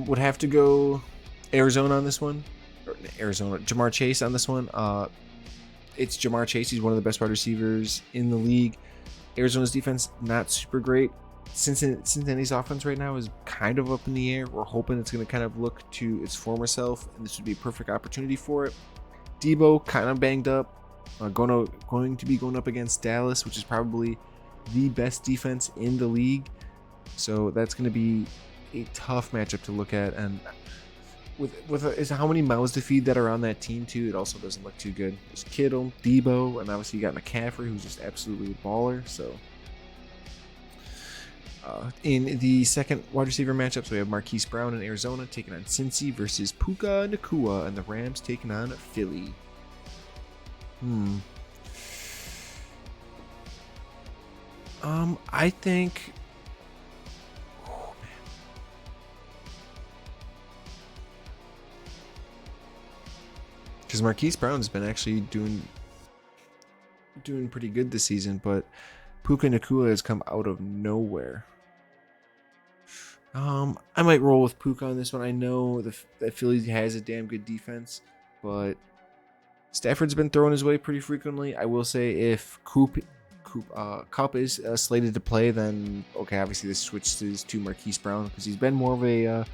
Would have to go Arizona on this one. Jamar Chase on this one. It's Jamar Chase. He's one of the best wide receivers in the league. Arizona's defense, not super great. Cincinnati's offense right now is kind of up in the air. We're hoping it's going to kind of look to its former self, and this would be a perfect opportunity for it. Deebo kind of banged up, going to be going up against Dallas, which is probably the best defense in the league. So that's going to be a tough matchup to look at, and with how many mouths to feed that are on that team too, it also doesn't look too good. There's Kittle, Deebo, and obviously you got McCaffrey, who's just absolutely a baller. So in the second wide receiver matchups, we have Marquise Brown in Arizona taking on Cincy versus Puka Nacua and the Rams taking on Philly. I think. Because Marquise Brown's been actually doing pretty good this season, but Puka Nacua has come out of nowhere. I might roll with Puka on this one. I know that Philly has a damn good defense, but Stafford's been thrown his way pretty frequently. I will say if Kupp is slated to play, then okay, obviously this switches to Marquise Brown because he's been more of a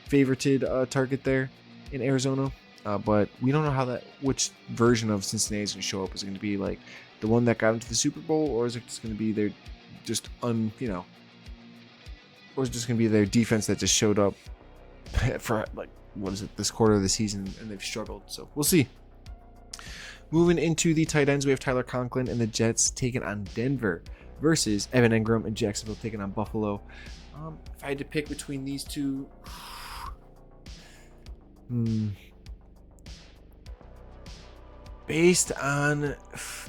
favorited target there in Arizona. But we don't know which version of Cincinnati is going to show up. Is it going to be like the one that got into the Super Bowl, or is it just going to be their or is it just going to be their defense that just showed up for this quarter of the season and they've struggled? So we'll see. Moving into the tight ends, we have Tyler Conklin and the Jets taking on Denver versus Evan Engram and Jacksonville taking on Buffalo. If I had to pick between these two, based on the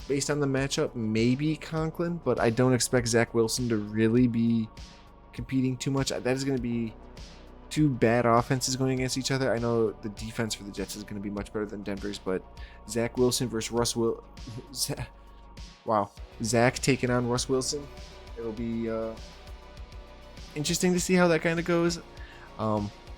matchup, maybe Conklin, but I don't expect Zach Wilson to really be competing too much. That is going to be two bad offenses going against each other. I know the defense for the Jets is going to be much better than Denver's, but Zach Wilson versus Zach taking on Russ Wilson. It'll be interesting to see how that kind of goes.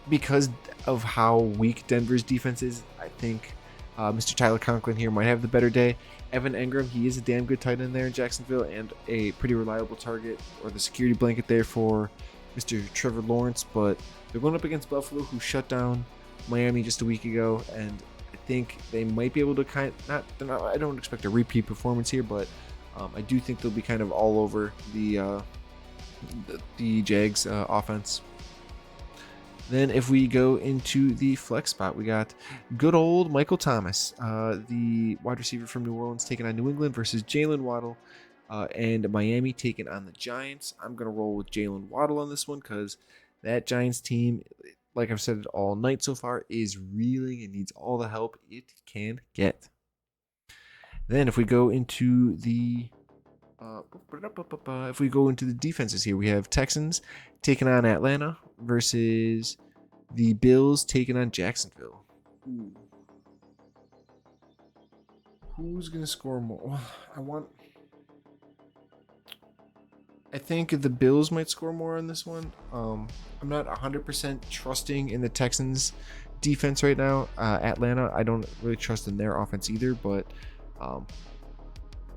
Because of how weak Denver's defense is, I think Mr. Tyler Conklin here might have the better day. Evan Engram, he is a damn good tight end there in Jacksonville and a pretty reliable target or the security blanket there for Mr. Trevor Lawrence, but they're going up against Buffalo, who shut down Miami just a week ago, and I think they might be able to I don't expect a repeat performance here, but I do think they'll be kind of all over the Jags offense. Then if we go into the flex spot, we got good old Michael Thomas, the wide receiver from New Orleans, taking on New England versus Jalen Waddle, and Miami taking on the Giants. I'm going to roll with Jalen Waddle on this one because that Giants team, like I've said all night so far, is reeling and needs all the help it can get. Then if we go into the defenses here, we have Texans taking on Atlanta versus the Bills taking on Jacksonville. Who's going to score more? I think the Bills might score more on this one. I'm not 100% trusting in the Texans defense right now. Atlanta, I don't really trust in their offense either, but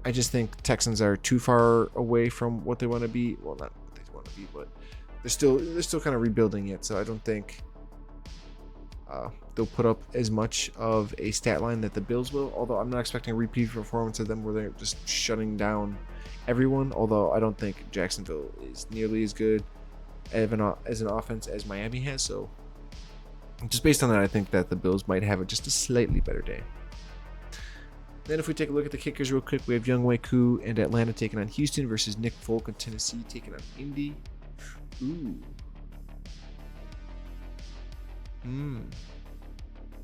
I just think Texans are too far away from what they want to be. Well, not what they want to be, but they're still kind of rebuilding it. So I don't think they'll put up as much of a stat line that the Bills will. Although I'm not expecting a repeat performance of them where they're just shutting down everyone. Although I don't think Jacksonville is nearly as good as an offense as Miami has. So just based on that, I think that the Bills might have just a slightly better day. Then if we take a look at the kickers real quick, we have Younghoe Koo and Atlanta taking on Houston versus Nick Folk and Tennessee taking on Indy.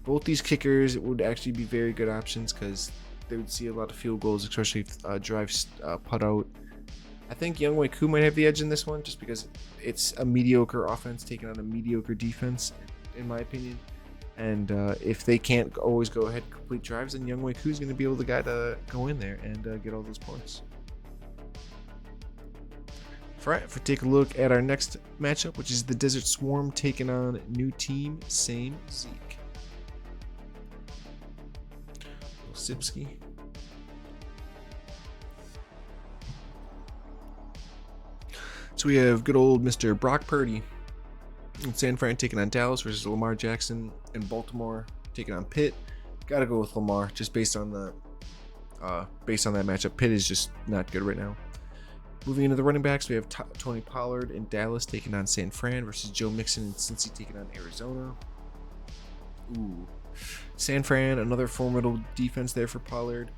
Both these kickers would actually be very good options because they would see a lot of field goals, especially if drives put out. I think Younghoe Koo might have the edge in this one just because it's a mediocre offense taking on a mediocre defense, in my opinion. And if they can't always go ahead and complete drives, then Younghoe Koo is going to be able the guy to go in there and get all those points. All right, if we take a look at our next matchup, which is the Desert Swarm taking on new team, same Zeke. Sipsky. So we have good old Mr. Brock Purdy and San Fran taking on Dallas versus Lamar Jackson and Baltimore taking on Pitt. Gotta go with Lamar just based on that matchup. Pitt is just not good right now. Moving into the running backs, we have Tony Pollard in Dallas taking on San Fran versus Joe Mixon and Cincy taking on Arizona. San Fran, another formidable defense there for Pollard.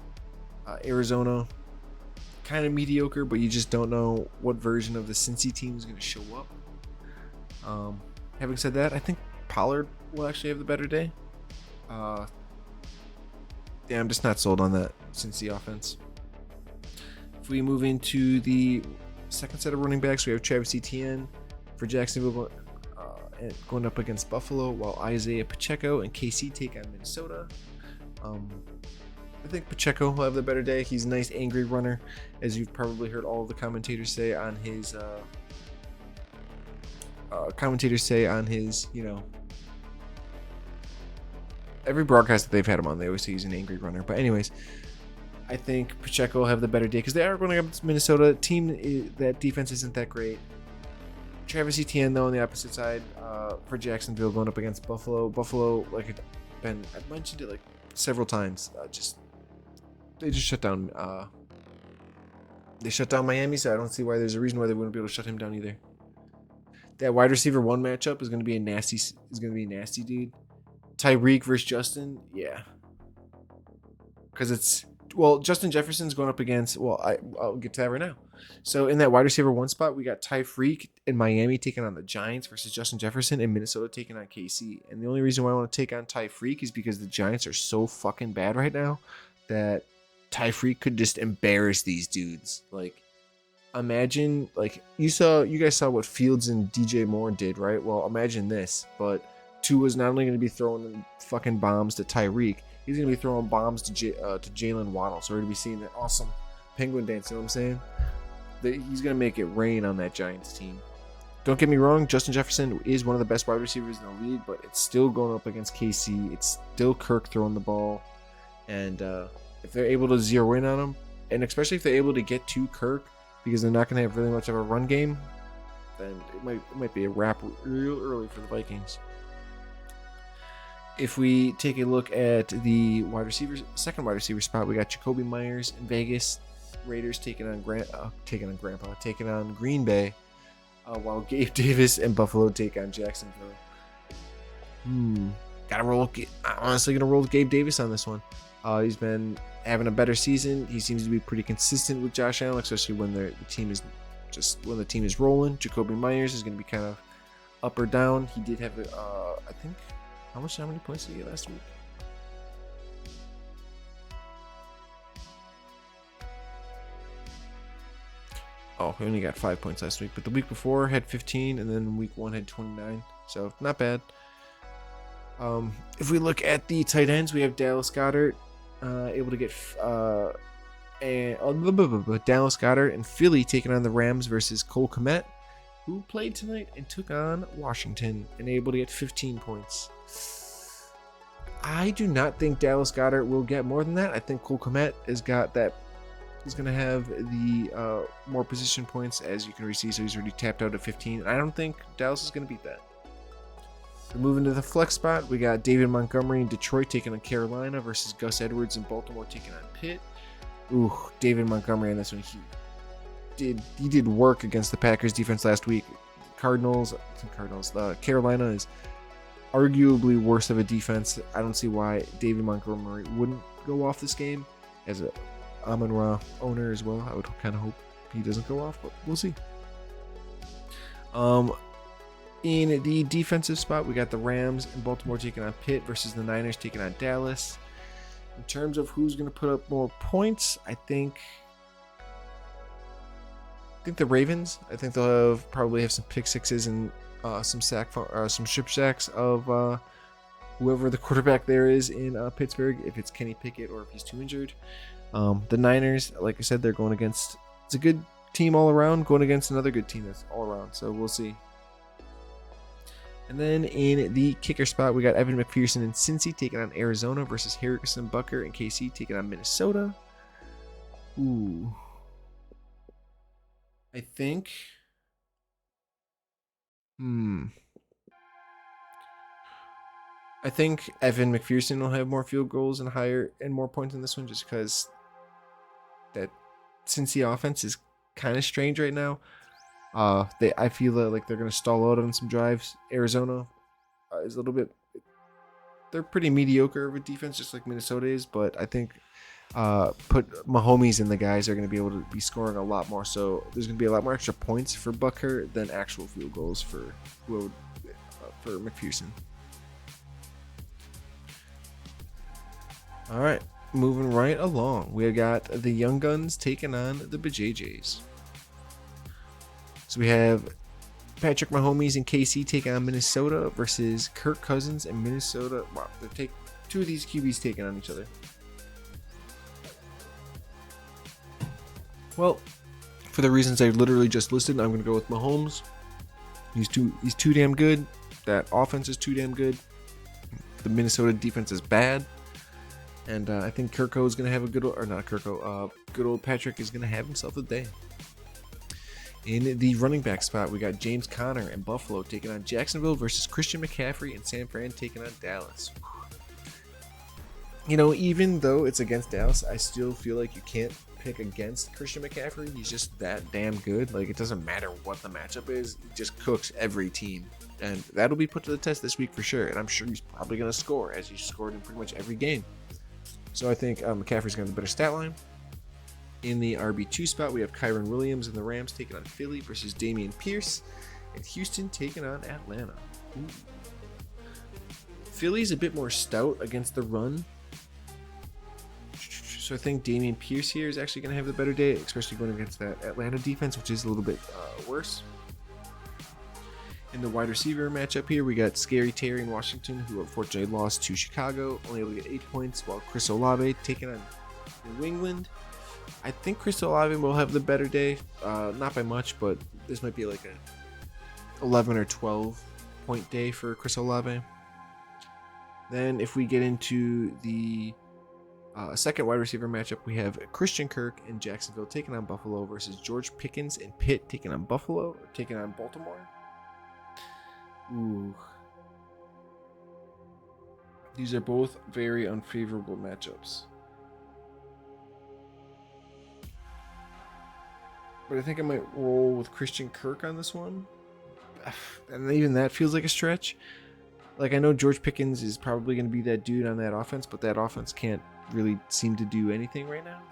Arizona, kind of mediocre, but you just don't know what version of the Cincy team is going to show up. Having said that, I think Pollard will actually have the better day. I'm just not sold on that Cincy offense. If we move into the second set of running backs, we have Travis Etienne for Jacksonville going up against Buffalo, while Isaiah Pacheco and KC take on Minnesota. I think Pacheco will have the better day. He's a nice angry runner, as you've probably heard all of the commentators say on his every broadcast that they've had him on, they always say he's an angry runner. But anyways, I think Pacheco will have the better day because they are going against Minnesota team. That defense isn't that great. Travis Etienne, though, on the opposite side for Jacksonville, going up against Buffalo. Buffalo, I've mentioned it several times. They just shut down. They shut down Miami, so I don't see why there's a reason why they wouldn't be able to shut him down either. That wide receiver one matchup is going to be a nasty dude. Tyreek versus Justin, yeah. because it's, well, Justin Jefferson's going up against, well, I'll get to that right now. So in that wide receiver 1 spot, we got Tyreek in Miami taking on the Giants versus Justin Jefferson in Minnesota taking on KC. And the only reason why I want to take on Tyreek is because the Giants are so fucking bad right now that Tyreek could just embarrass these dudes. Like, imagine, like, you guys saw what Fields and DJ Moore did, right? Well, imagine this, but Tua's not only going to be throwing fucking bombs to Tyreek, he's going to be throwing bombs to Jalen Waddle. So we're going to be seeing that awesome penguin dance, you know what I'm saying? He's going to make it rain on that Giants team. Don't get me wrong, Justin Jefferson is one of the best wide receivers in the league, but it's still going up against KC. It's still Kirk throwing the ball. And if they're able to zero in on him, and especially if they're able to get to Kirk, because they're not going to have really much of a run game, then it might be a wrap real early for the Vikings. If we take a look at the second wide receiver spot, we got Jacoby Myers in Vegas. Raiders taking on Green Bay, while Gabe Davis and Buffalo take on Jacksonville. Honestly gonna roll with Gabe Davis on this one. He's been having a better season. He seems to be pretty consistent with Josh Allen, especially when the team is rolling. Jacoby Myers is gonna be kind of up or down. He did have I think, how many points did he get last week? Oh, he only got 5 points last week, but the week before had 15, and then week 1 had 29, so not bad. If we look at the tight ends, we have Dallas Goedert able to get Dallas Goedert and Philly taking on the Rams versus Cole Kmet, who played tonight and took on Washington and able to get 15 points. I do not think Dallas Goedert will get more than that. I think Cole Kmet has got that. He's going to have the more position points, as you can already see, so he's already tapped out at 15. I don't think Dallas is going to beat that. We're moving to the flex spot. We got David Montgomery in Detroit taking on Carolina versus Gus Edwards in Baltimore taking on Pitt. Ooh, David Montgomery on this one. He did work against the Packers defense last week. Carolina is arguably worse of a defense. I don't see why David Montgomery wouldn't go off this game as a Amon-Ra owner as well. I would kind of hope he doesn't go off, but we'll see. In the defensive spot, we got the Rams and Baltimore taking on Pitt versus the Niners taking on Dallas. In terms of who's going to put up more points, I think the Ravens. I think they'll probably have some pick sixes and some strip sacks of whoever the quarterback there is in Pittsburgh, if it's Kenny Pickett or if he's too injured. The Niners, like I said, they're going against, it's a good team all around, going against another good team that's all around, so we'll see. And then in the kicker spot, we got Evan McPherson and Cincy taking on Arizona versus Harrison Butker and KC taking on Minnesota. Ooh. I think. I think Evan McPherson will have more field goals and more points in this one, just because that Cincy offense is kind of strange right now. I feel like they're going to stall out on some drives. Arizona is a little bit, they're pretty mediocre of a defense, just like Minnesota is, but I think put Mahomes and the guys are going to be able to be scoring a lot more, so there's going to be a lot more extra points for Butker than actual field goals for McPherson. All right, moving right along, we got the Young Guns taking on the BJJs. So we have Patrick Mahomes and KC taking on Minnesota versus Kirk Cousins and Minnesota. Wow, two of these QBs taking on each other. Well, for the reasons I literally just listed, I'm going to go with Mahomes. He's too damn good. That offense is too damn good. The Minnesota defense is bad. And I think Kirko is going to have a good old Patrick is going to have himself a day. In the running back spot, we got James Conner and Buffalo taking on Jacksonville versus Christian McCaffrey and San Fran taking on Dallas. You know, even though it's against Dallas, I still feel like you can't pick against Christian McCaffrey. He's just that damn good. Like, it doesn't matter what the matchup is. He just cooks every team. And that'll be put to the test this week for sure. And I'm sure he's probably going to score, as he scored in pretty much every game. So I think McCaffrey's going to have the better stat line. In the RB2 spot, we have Kyron Williams and the Rams taking on Philly versus Dameon Pierce, and Houston taking on Atlanta. Ooh. Philly's a bit more stout against the run, so I think Dameon Pierce here is actually going to have the better day, especially going against that Atlanta defense, which is a little bit worse. In the wide receiver matchup here, we got Scary Terry in Washington, who unfortunately lost to Chicago, only able to get 8 points, while Chris Olave taking on New England. I think Chris Olave will have the better day, not by much, but this might be like a 11 or 12 point day for Chris Olave. Then if we get into the second wide receiver matchup, we have Christian Kirk in Jacksonville taking on Buffalo versus George Pickens and Pitt taking on Buffalo, or taking on Baltimore. Ooh. These are both very unfavorable matchups. But I think I might roll with Christian Kirk on this one. And even that feels like a stretch. Like, I know George Pickens is probably going to be that dude on that offense, but that offense can't really seem to do anything right now.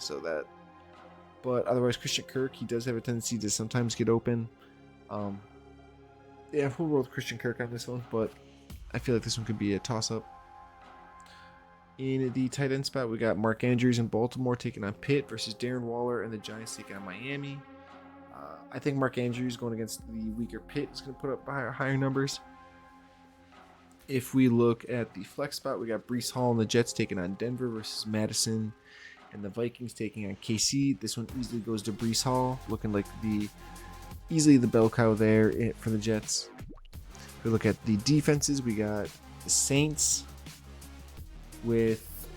But otherwise, Christian Kirk, he does have a tendency to sometimes get open. Yeah, we'll roll with Christian Kirk on this one, but I feel like this one could be a toss-up. In the tight end spot, we got Mark Andrews in Baltimore taking on Pitt versus Darren Waller and the Giants taking on Miami. I think Mark Andrews going against the weaker Pitt is going to put up higher numbers. If we look at the flex spot, we got Breece Hall and the Jets taking on Denver versus Madison and the Vikings taking on KC. This one easily goes to Breece Hall, looking like easily the bell cow there for the Jets. If we look at the defenses, we got the Saints with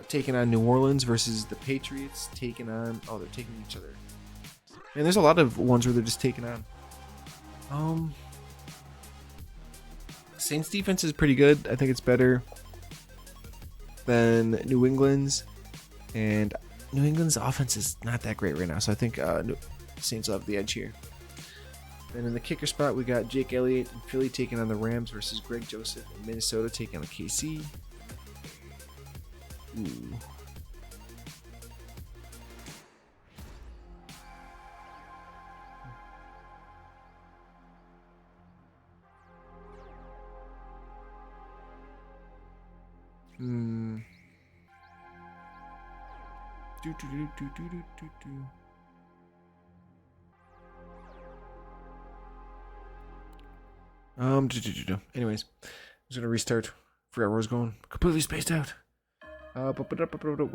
taking on New Orleans versus the Patriots taking on they're taking each other. And there's a lot of ones where they're just taking on. Saints defense is pretty good. I think it's better than New England's, and New England's offense is not that great right now. So I think Saints will have the edge here. Then in the kicker spot, we got Jake Elliott in Philly taking on the Rams versus Greg Joseph in Minnesota taking on the KC. Ooh. Anyways, I'm just gonna restart. Forgot where I was going. Completely spaced out. We're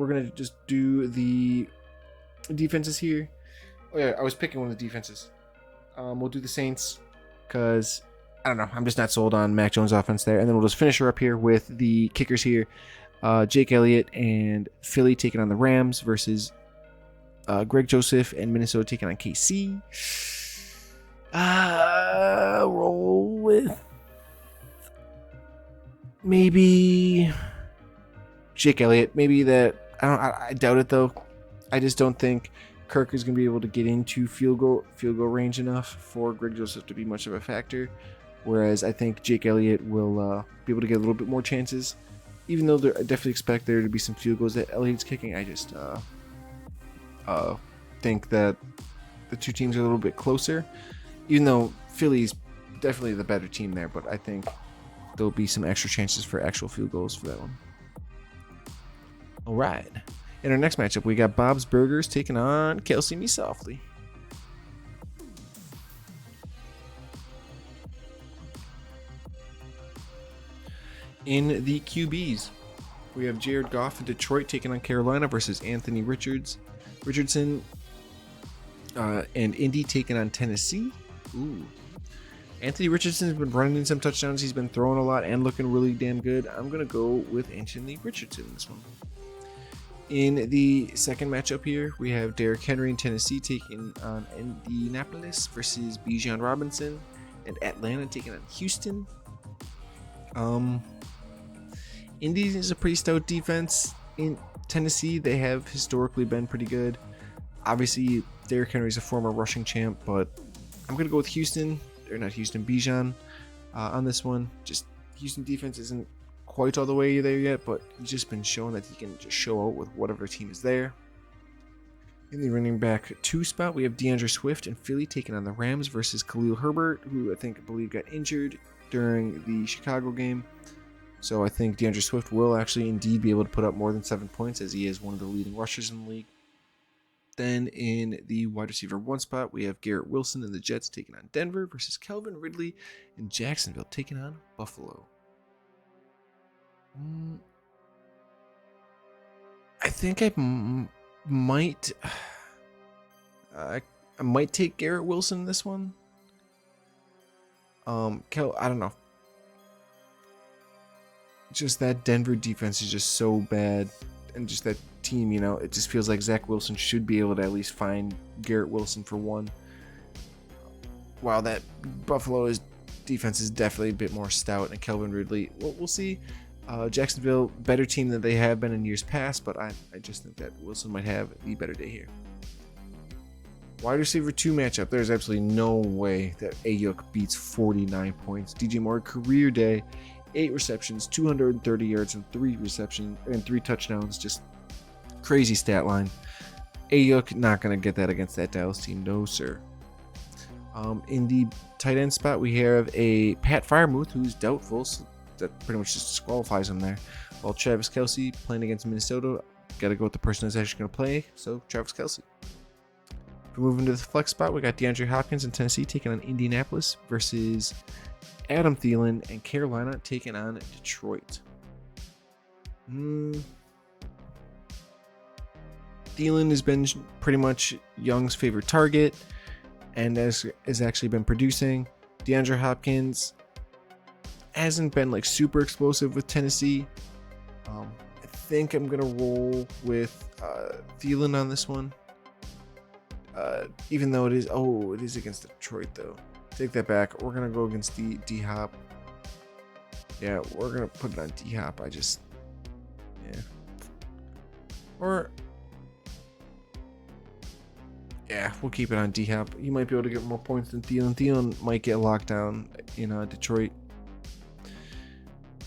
gonna just do the defenses here. Oh yeah, I was picking one of the defenses. We'll do the Saints because I don't know. I'm just not sold on Mac Jones' offense there, and then we'll just finish her up here with the kickers here. Jake Elliott and Philly taking on the Rams versus Greg Joseph and Minnesota taking on KC. Roll with maybe Jake Elliott. Maybe that. I doubt it though. I just don't think Kirk is going to be able to get into field goal range enough for Greg Joseph to be much of a factor. Whereas I think Jake Elliott will be able to get a little bit more chances. Even though I definitely expect there to be some field goals that Elliott's kicking, I just think that the two teams are a little bit closer. Even though Philly's definitely the better team there, but I think there'll be some extra chances for actual field goals for that one. All right. In our next matchup, we got Bob's Burgers taking on Kelsey Me Softly. In the QBs, we have Jared Goff in Detroit taking on Carolina versus Anthony Richardson, and Indy taking on Tennessee. Ooh. Anthony Richardson's been running in some touchdowns. He's been throwing a lot and looking really damn good. I'm going to go with Anthony Richardson in this one. In the second matchup here, we have Derrick Henry in Tennessee taking on Indianapolis versus Bijan Robinson, and Atlanta taking on Houston. Indy is a pretty stout defense. In Tennessee, they have historically been pretty good. Obviously, Derrick Henry is a former rushing champ, but I'm going to go with Bijan on this one. Just Houston defense isn't quite all the way there yet, but he's just been showing that he can just show out with whatever team is there. In the running back 2 spot, we have DeAndre Swift and Philly taking on the Rams versus Khalil Herbert, who I believe got injured during the Chicago game. So I think DeAndre Swift will actually indeed be able to put up more than 7 points, as he is one of the leading rushers in the league. Then in the wide receiver 1 spot, we have Garrett Wilson and the Jets taking on Denver versus Calvin Ridley and Jacksonville taking on Buffalo. I think I might take Garrett Wilson in this one. I don't know. Just that Denver defense is just so bad, and just that team, it just feels like Zach Wilson should be able to at least find Garrett Wilson for one. While that Buffalo's defense is definitely a bit more stout, and Calvin Ridley, we'll see. Jacksonville, better team than they have been in years past, but I just think that Wilson might have the better day here. Wide receiver 2 matchup, there's absolutely no way that Ayuk beats 49 points. DJ Moore, career day, 8 receptions, 230 yards, and 3 touchdowns. Just crazy stat line. Ayuk not going to get that against that Dallas team, no sir. In the tight end spot, we have a Pat Freiermuth, who's doubtful, so that pretty much just disqualifies him there. While Travis Kelce playing against Minnesota, got to go with the person that's actually going to play, so Travis Kelce. If we move into the flex spot, we got DeAndre Hopkins in Tennessee taking on Indianapolis versus Adam Thielen and Carolina taking on Detroit. Thielen has been pretty much Young's favorite target and has actually been producing. DeAndre Hopkins hasn't been like super explosive with Tennessee. I think I'm gonna roll with Thielen on this one. Even though it is against Detroit though. Take that back. We're gonna go against D-Hop. Yeah, we're gonna put it on D-Hop. We'll keep it on D-Hop. You might be able to get more points than Thielen. Thielen might get locked down in Detroit.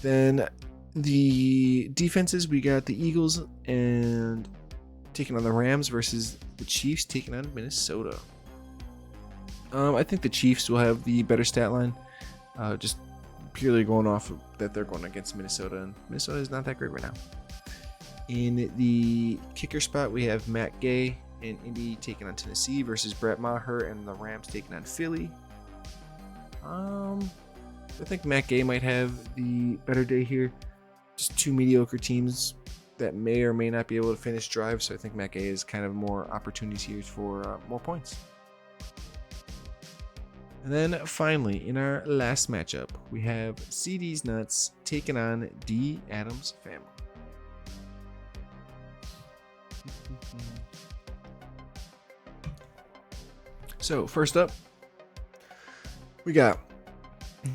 Then the defenses, we got the Eagles and taking on the Rams versus the Chiefs taking on Minnesota. I think the Chiefs will have the better stat line, just purely going off of that they're going against Minnesota, and Minnesota is not that great right now. In the kicker spot, we have Matt Gay and Indy taking on Tennessee versus Brett Maher and the Rams taking on Philly. I think Matt Gay might have the better day here. Just 2 mediocre teams that may or may not be able to finish drives, so I think Matt Gay is kind of more opportunities here for more points. And then finally, in our last matchup, we have CD's Nuts taking on D. Adams Family. So first up, we got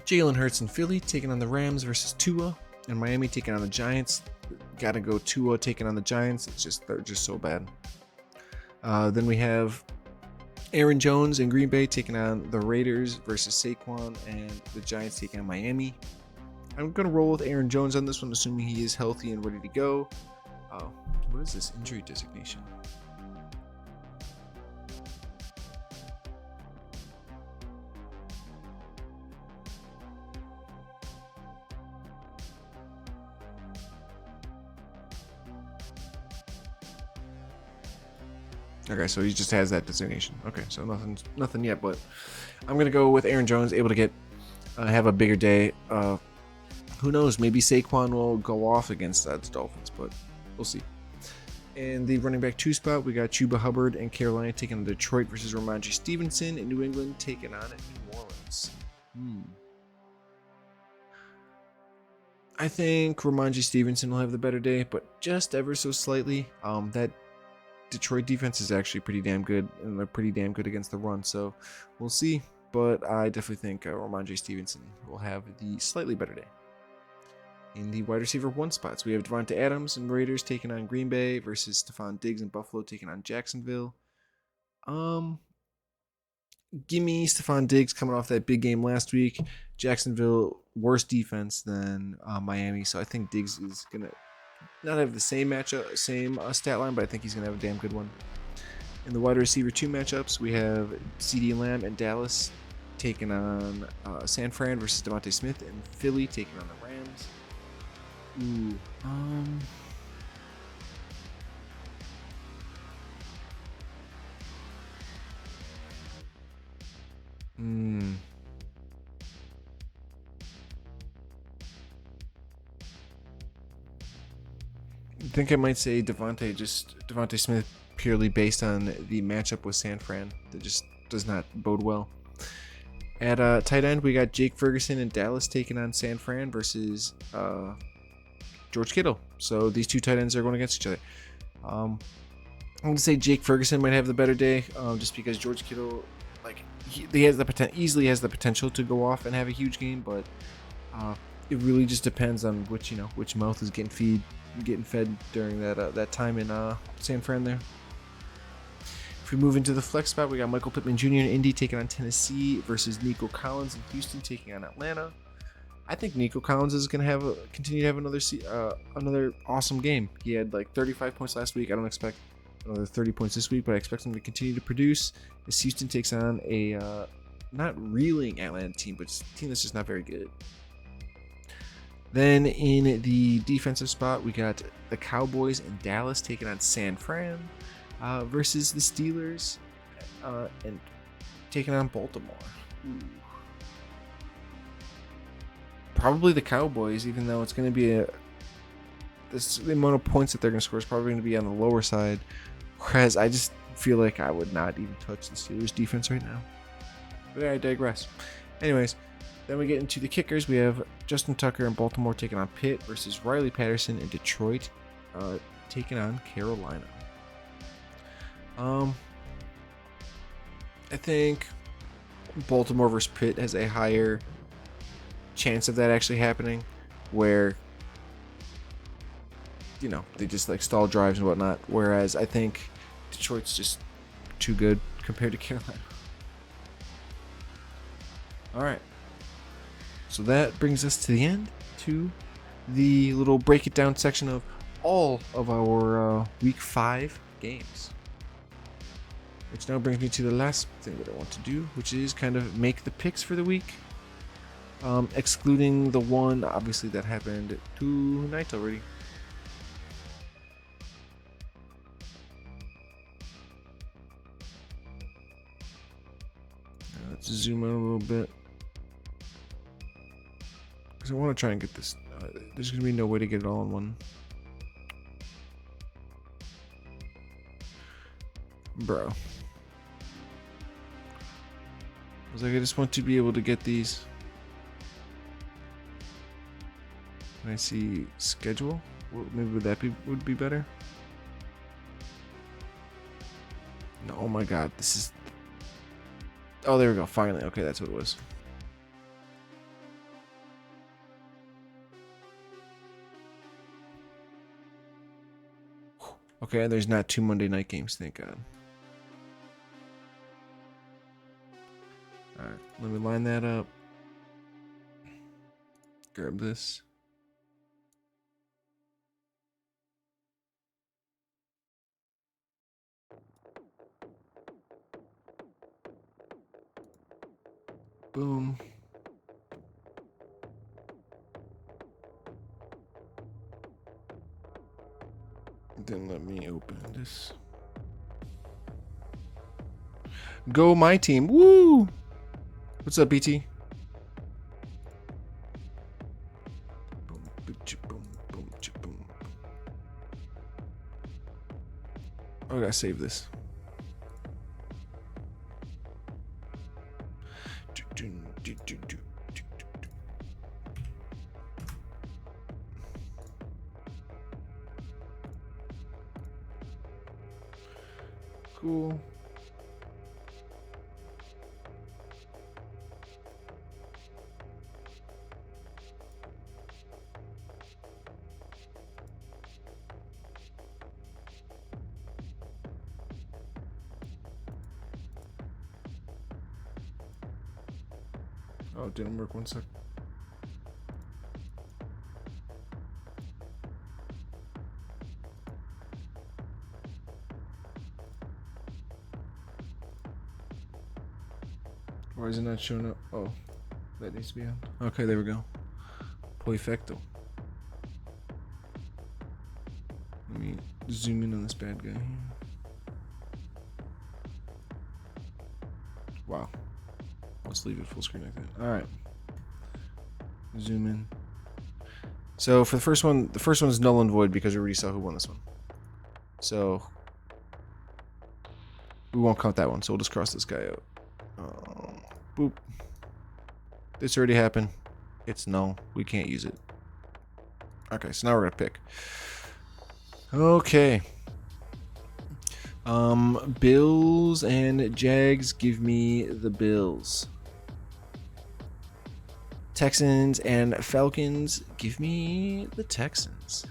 Jalen Hurts and Philly taking on the Rams versus Tua, and Miami taking on the Giants. Gotta go Tua taking on the Giants. They're just so bad. Then we have Aaron Jones and Green Bay taking on the Raiders versus Saquon, and the Giants taking on Miami. I'm gonna roll with Aaron Jones on this one, assuming he is healthy and ready to go. What is this injury designation? Okay, so he just has that designation. Okay, so nothing yet, but I'm gonna go with Aaron Jones, able to get have a bigger day. Who knows? Maybe Saquon will go off against the Dolphins, but we'll see. In the running back 2 spot, we got Chuba Hubbard and Carolina taking on Detroit versus Ramondre Stevenson, and New England taking on New Orleans. I think Ramondre Stevenson will have the better day, but just ever so slightly. That Detroit defense is actually pretty damn good, and they're pretty damn good against the run, so we'll see. But I definitely think Ramondre Stevenson will have the slightly better day. In the wide receiver 1 spots, we have Devonta Adams and Raiders taking on Green Bay versus Stephon Diggs and Buffalo taking on Jacksonville. Give me Stephon Diggs coming off that big game last week. Jacksonville worse defense than Miami, so I think Diggs is gonna not have the same matchup, same stat line, but I think he's gonna have a damn good one. In the wide receiver 2 matchups, we have CeeDee Lamb and Dallas taking on San Fran versus Devontae Smith, and Philly taking on the Rams. Ooh, I think I might say Devontae Smith purely based on the matchup with San Fran. That just does not bode well. At tight end, we got Jake Ferguson and Dallas taking on San Fran versus George Kittle. So these two tight ends are going against each other. I'm going to say Jake Ferguson might have the better day, just because George Kittle, he has easily has the potential to go off and have a huge game, but it really just depends on which mouth is getting fed during that time in San Fran there. If we move into the flex spot, we got Michael Pittman Jr. in Indy taking on Tennessee versus Nico Collins in Houston taking on Atlanta. I think Nico Collins is going to continue to have another awesome game. He had 35 points last week. I don't expect another 30 points this week, but I expect him to continue to produce as Houston takes on a not reeling Atlanta team, but a team that's just not very good. Then in the defensive spot, we got the Cowboys and Dallas taking on San Fran versus the Steelers and taking on Baltimore. Ooh. Probably the Cowboys, even though it's going to be the amount of points that they're going to score is probably going to be on the lower side. Whereas I just feel like I would not even touch the Steelers defense right now. But I digress. Anyways, then we get into the kickers. We have Justin Tucker in Baltimore taking on Pitt versus Riley Patterson in Detroit taking on Carolina. I think Baltimore versus Pitt has a higher chance of that actually happening, where they just stall drives and whatnot, whereas I think Detroit's just too good compared to Carolina. Alright, so that brings us to the end, to the little break it down section of all of our week 5 games, which now brings me to the last thing that I want to do, which is kind of make the picks for the week. Excluding the one, obviously, that happened tonight already. Let's zoom out a little bit, because I want to try and get this. There's going to be no way to get it all in one. Bro. I was like, I just want to be able to get these. Can I see schedule? Well, maybe would be better. No, oh my god, this is. Oh, there we go. Finally, okay, that's what it was. Okay, there's not 2 Monday night games, thank God. Alright, let me line that up. Grab this. Boom. Then let me open this. Go my team. Woo! What's up, BT? Boom, boom, boom, boom, boom. Oh, I gotta save this. Cool. Oh, it didn't work. 1 sec. Why is it not showing up? Oh, that needs to be on. Okay, there we go. Perfecto. Let me zoom in on this bad guy. Wow. Let's leave it full screen like that. Alright. Zoom in. So for the first one is null and void because we already saw who won this one. So we won't count that one, so we'll just cross this guy out. Boop. This already happened. It's null. We can't use it. Okay, so now we're gonna pick. Okay. Bills and Jags, give me the Bills. Texans and Falcons, give me the Texans.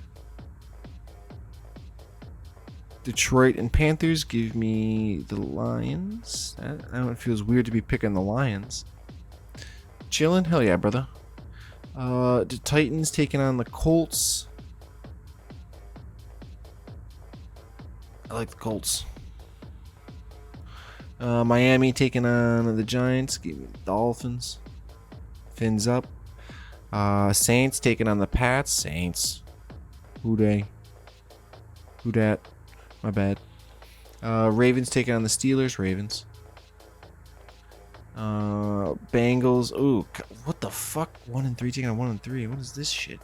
Detroit and Panthers, give me the Lions. That one feels weird to be picking the Lions. Chillin'? Hell yeah, brother. The Titans taking on the Colts. I like the Colts. Miami taking on the Giants. Give me the Dolphins. Fins up. Saints taking on the Pats. Saints. Who they? Who dat? My bad. Ravens taking on the Steelers. Ravens. Bengals. Ooh, what the fuck? 1 and 3 taking on 1 and 3. What is this shit?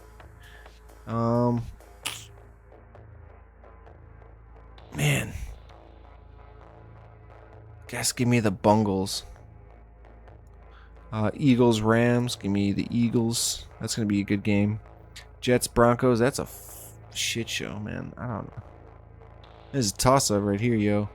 Man. Guess give me the Bungles. Eagles, Rams. Give me the Eagles. That's going to be a good game. Jets, Broncos. That's a shit show, man. I don't know. This is a toss-up right here, yo.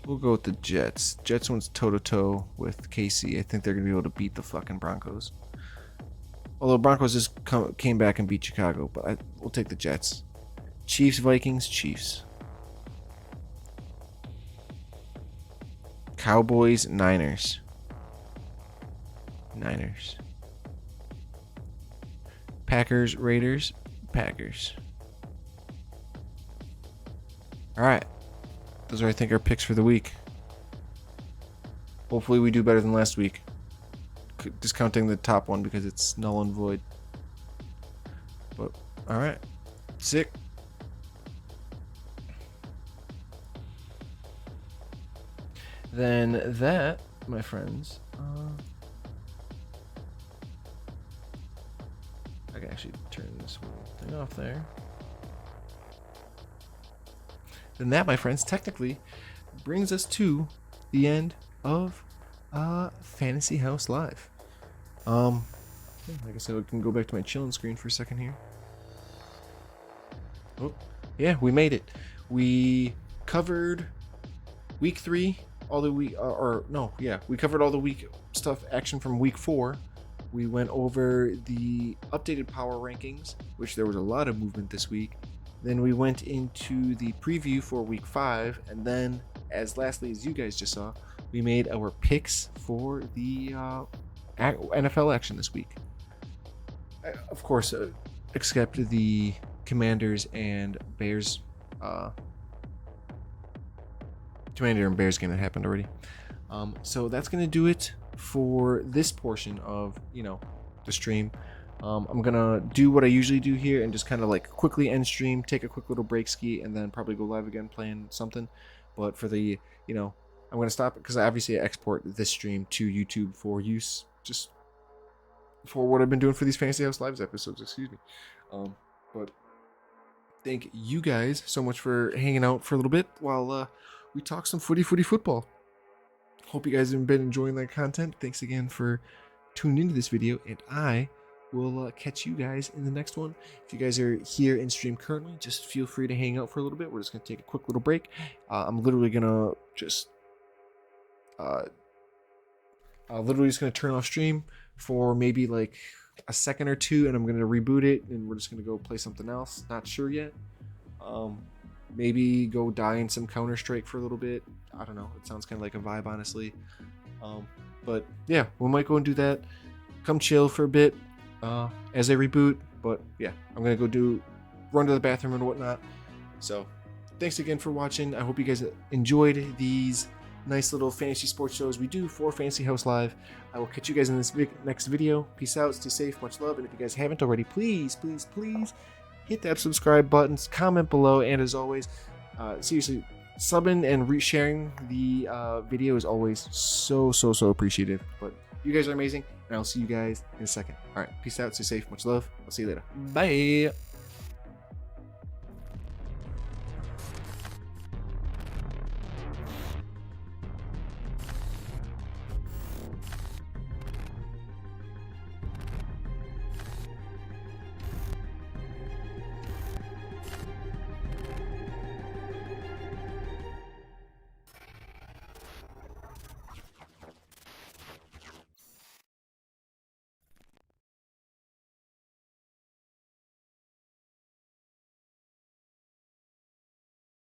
We'll go with the Jets. Jets one's toe-to-toe with KC. I think they're going to be able to beat the fucking Broncos. Although Broncos just came back and beat Chicago, but we'll take the Jets. Chiefs, Vikings, Chiefs. Cowboys, Niners. Niners. Packers, Raiders, Packers. Alright. Those are, I think, our picks for the week. Hopefully we do better than last week. Discounting the top one because it's null and void. But, alright. Sick. Then that, my friends, I can actually turn this whole thing off there. Then that, my friends, technically brings us to the end of Fantasy Haus Live. Like I said, we can go back to my chilling screen for a second here. Oh, yeah, we made it. We covered week 3, all the week, we covered all the week stuff, action from week 4. We went over the updated power rankings, which there was a lot of movement this week. Then we went into the preview for week 5, and then, lastly as you guys just saw, we made our picks for the NFL action this week. Of course, except the Commanders and Bears. Commander and Bears game that happened already. So that's gonna do it for this portion of the stream. I'm gonna do what I usually do here and just kind of like quickly end stream, take a quick little break ski, and then probably go live again playing something. But for the I'm gonna stop because obviously I export this stream to YouTube for use, just for what I've been doing for these Fantasy Haus Lives episodes. Excuse me. But thank you guys so much for hanging out for a little bit while we talk some football. Hope you guys have been enjoying that content. Thanks again for tuning into this video, and I will catch you guys in the next one. If you guys are here in stream currently, just feel free to hang out for a little bit. We're just going to take a quick little break. I'm literally going to just turn off stream for maybe like a second or two, and I'm gonna reboot it, and we're just gonna go play something else. Not sure yet. Maybe go die in some Counter-Strike for a little bit. I don't know. It sounds kind of like a vibe, honestly. But yeah, we might go and do that. Come chill for a bit as I reboot. But yeah, I'm gonna go run to the bathroom and whatnot. So thanks again for watching. I hope you guys enjoyed these nice little fantasy sports shows we do for Fantasy Haus Live. I will catch you guys in this next video. Peace out, stay safe, much love, and if you guys haven't already, please hit that subscribe button, comment below, and as always, seriously, subbing and resharing the video is always so appreciated. But you guys are amazing, and I'll see you guys in a second. All right, peace out, stay safe, much love. I'll see you later. Bye.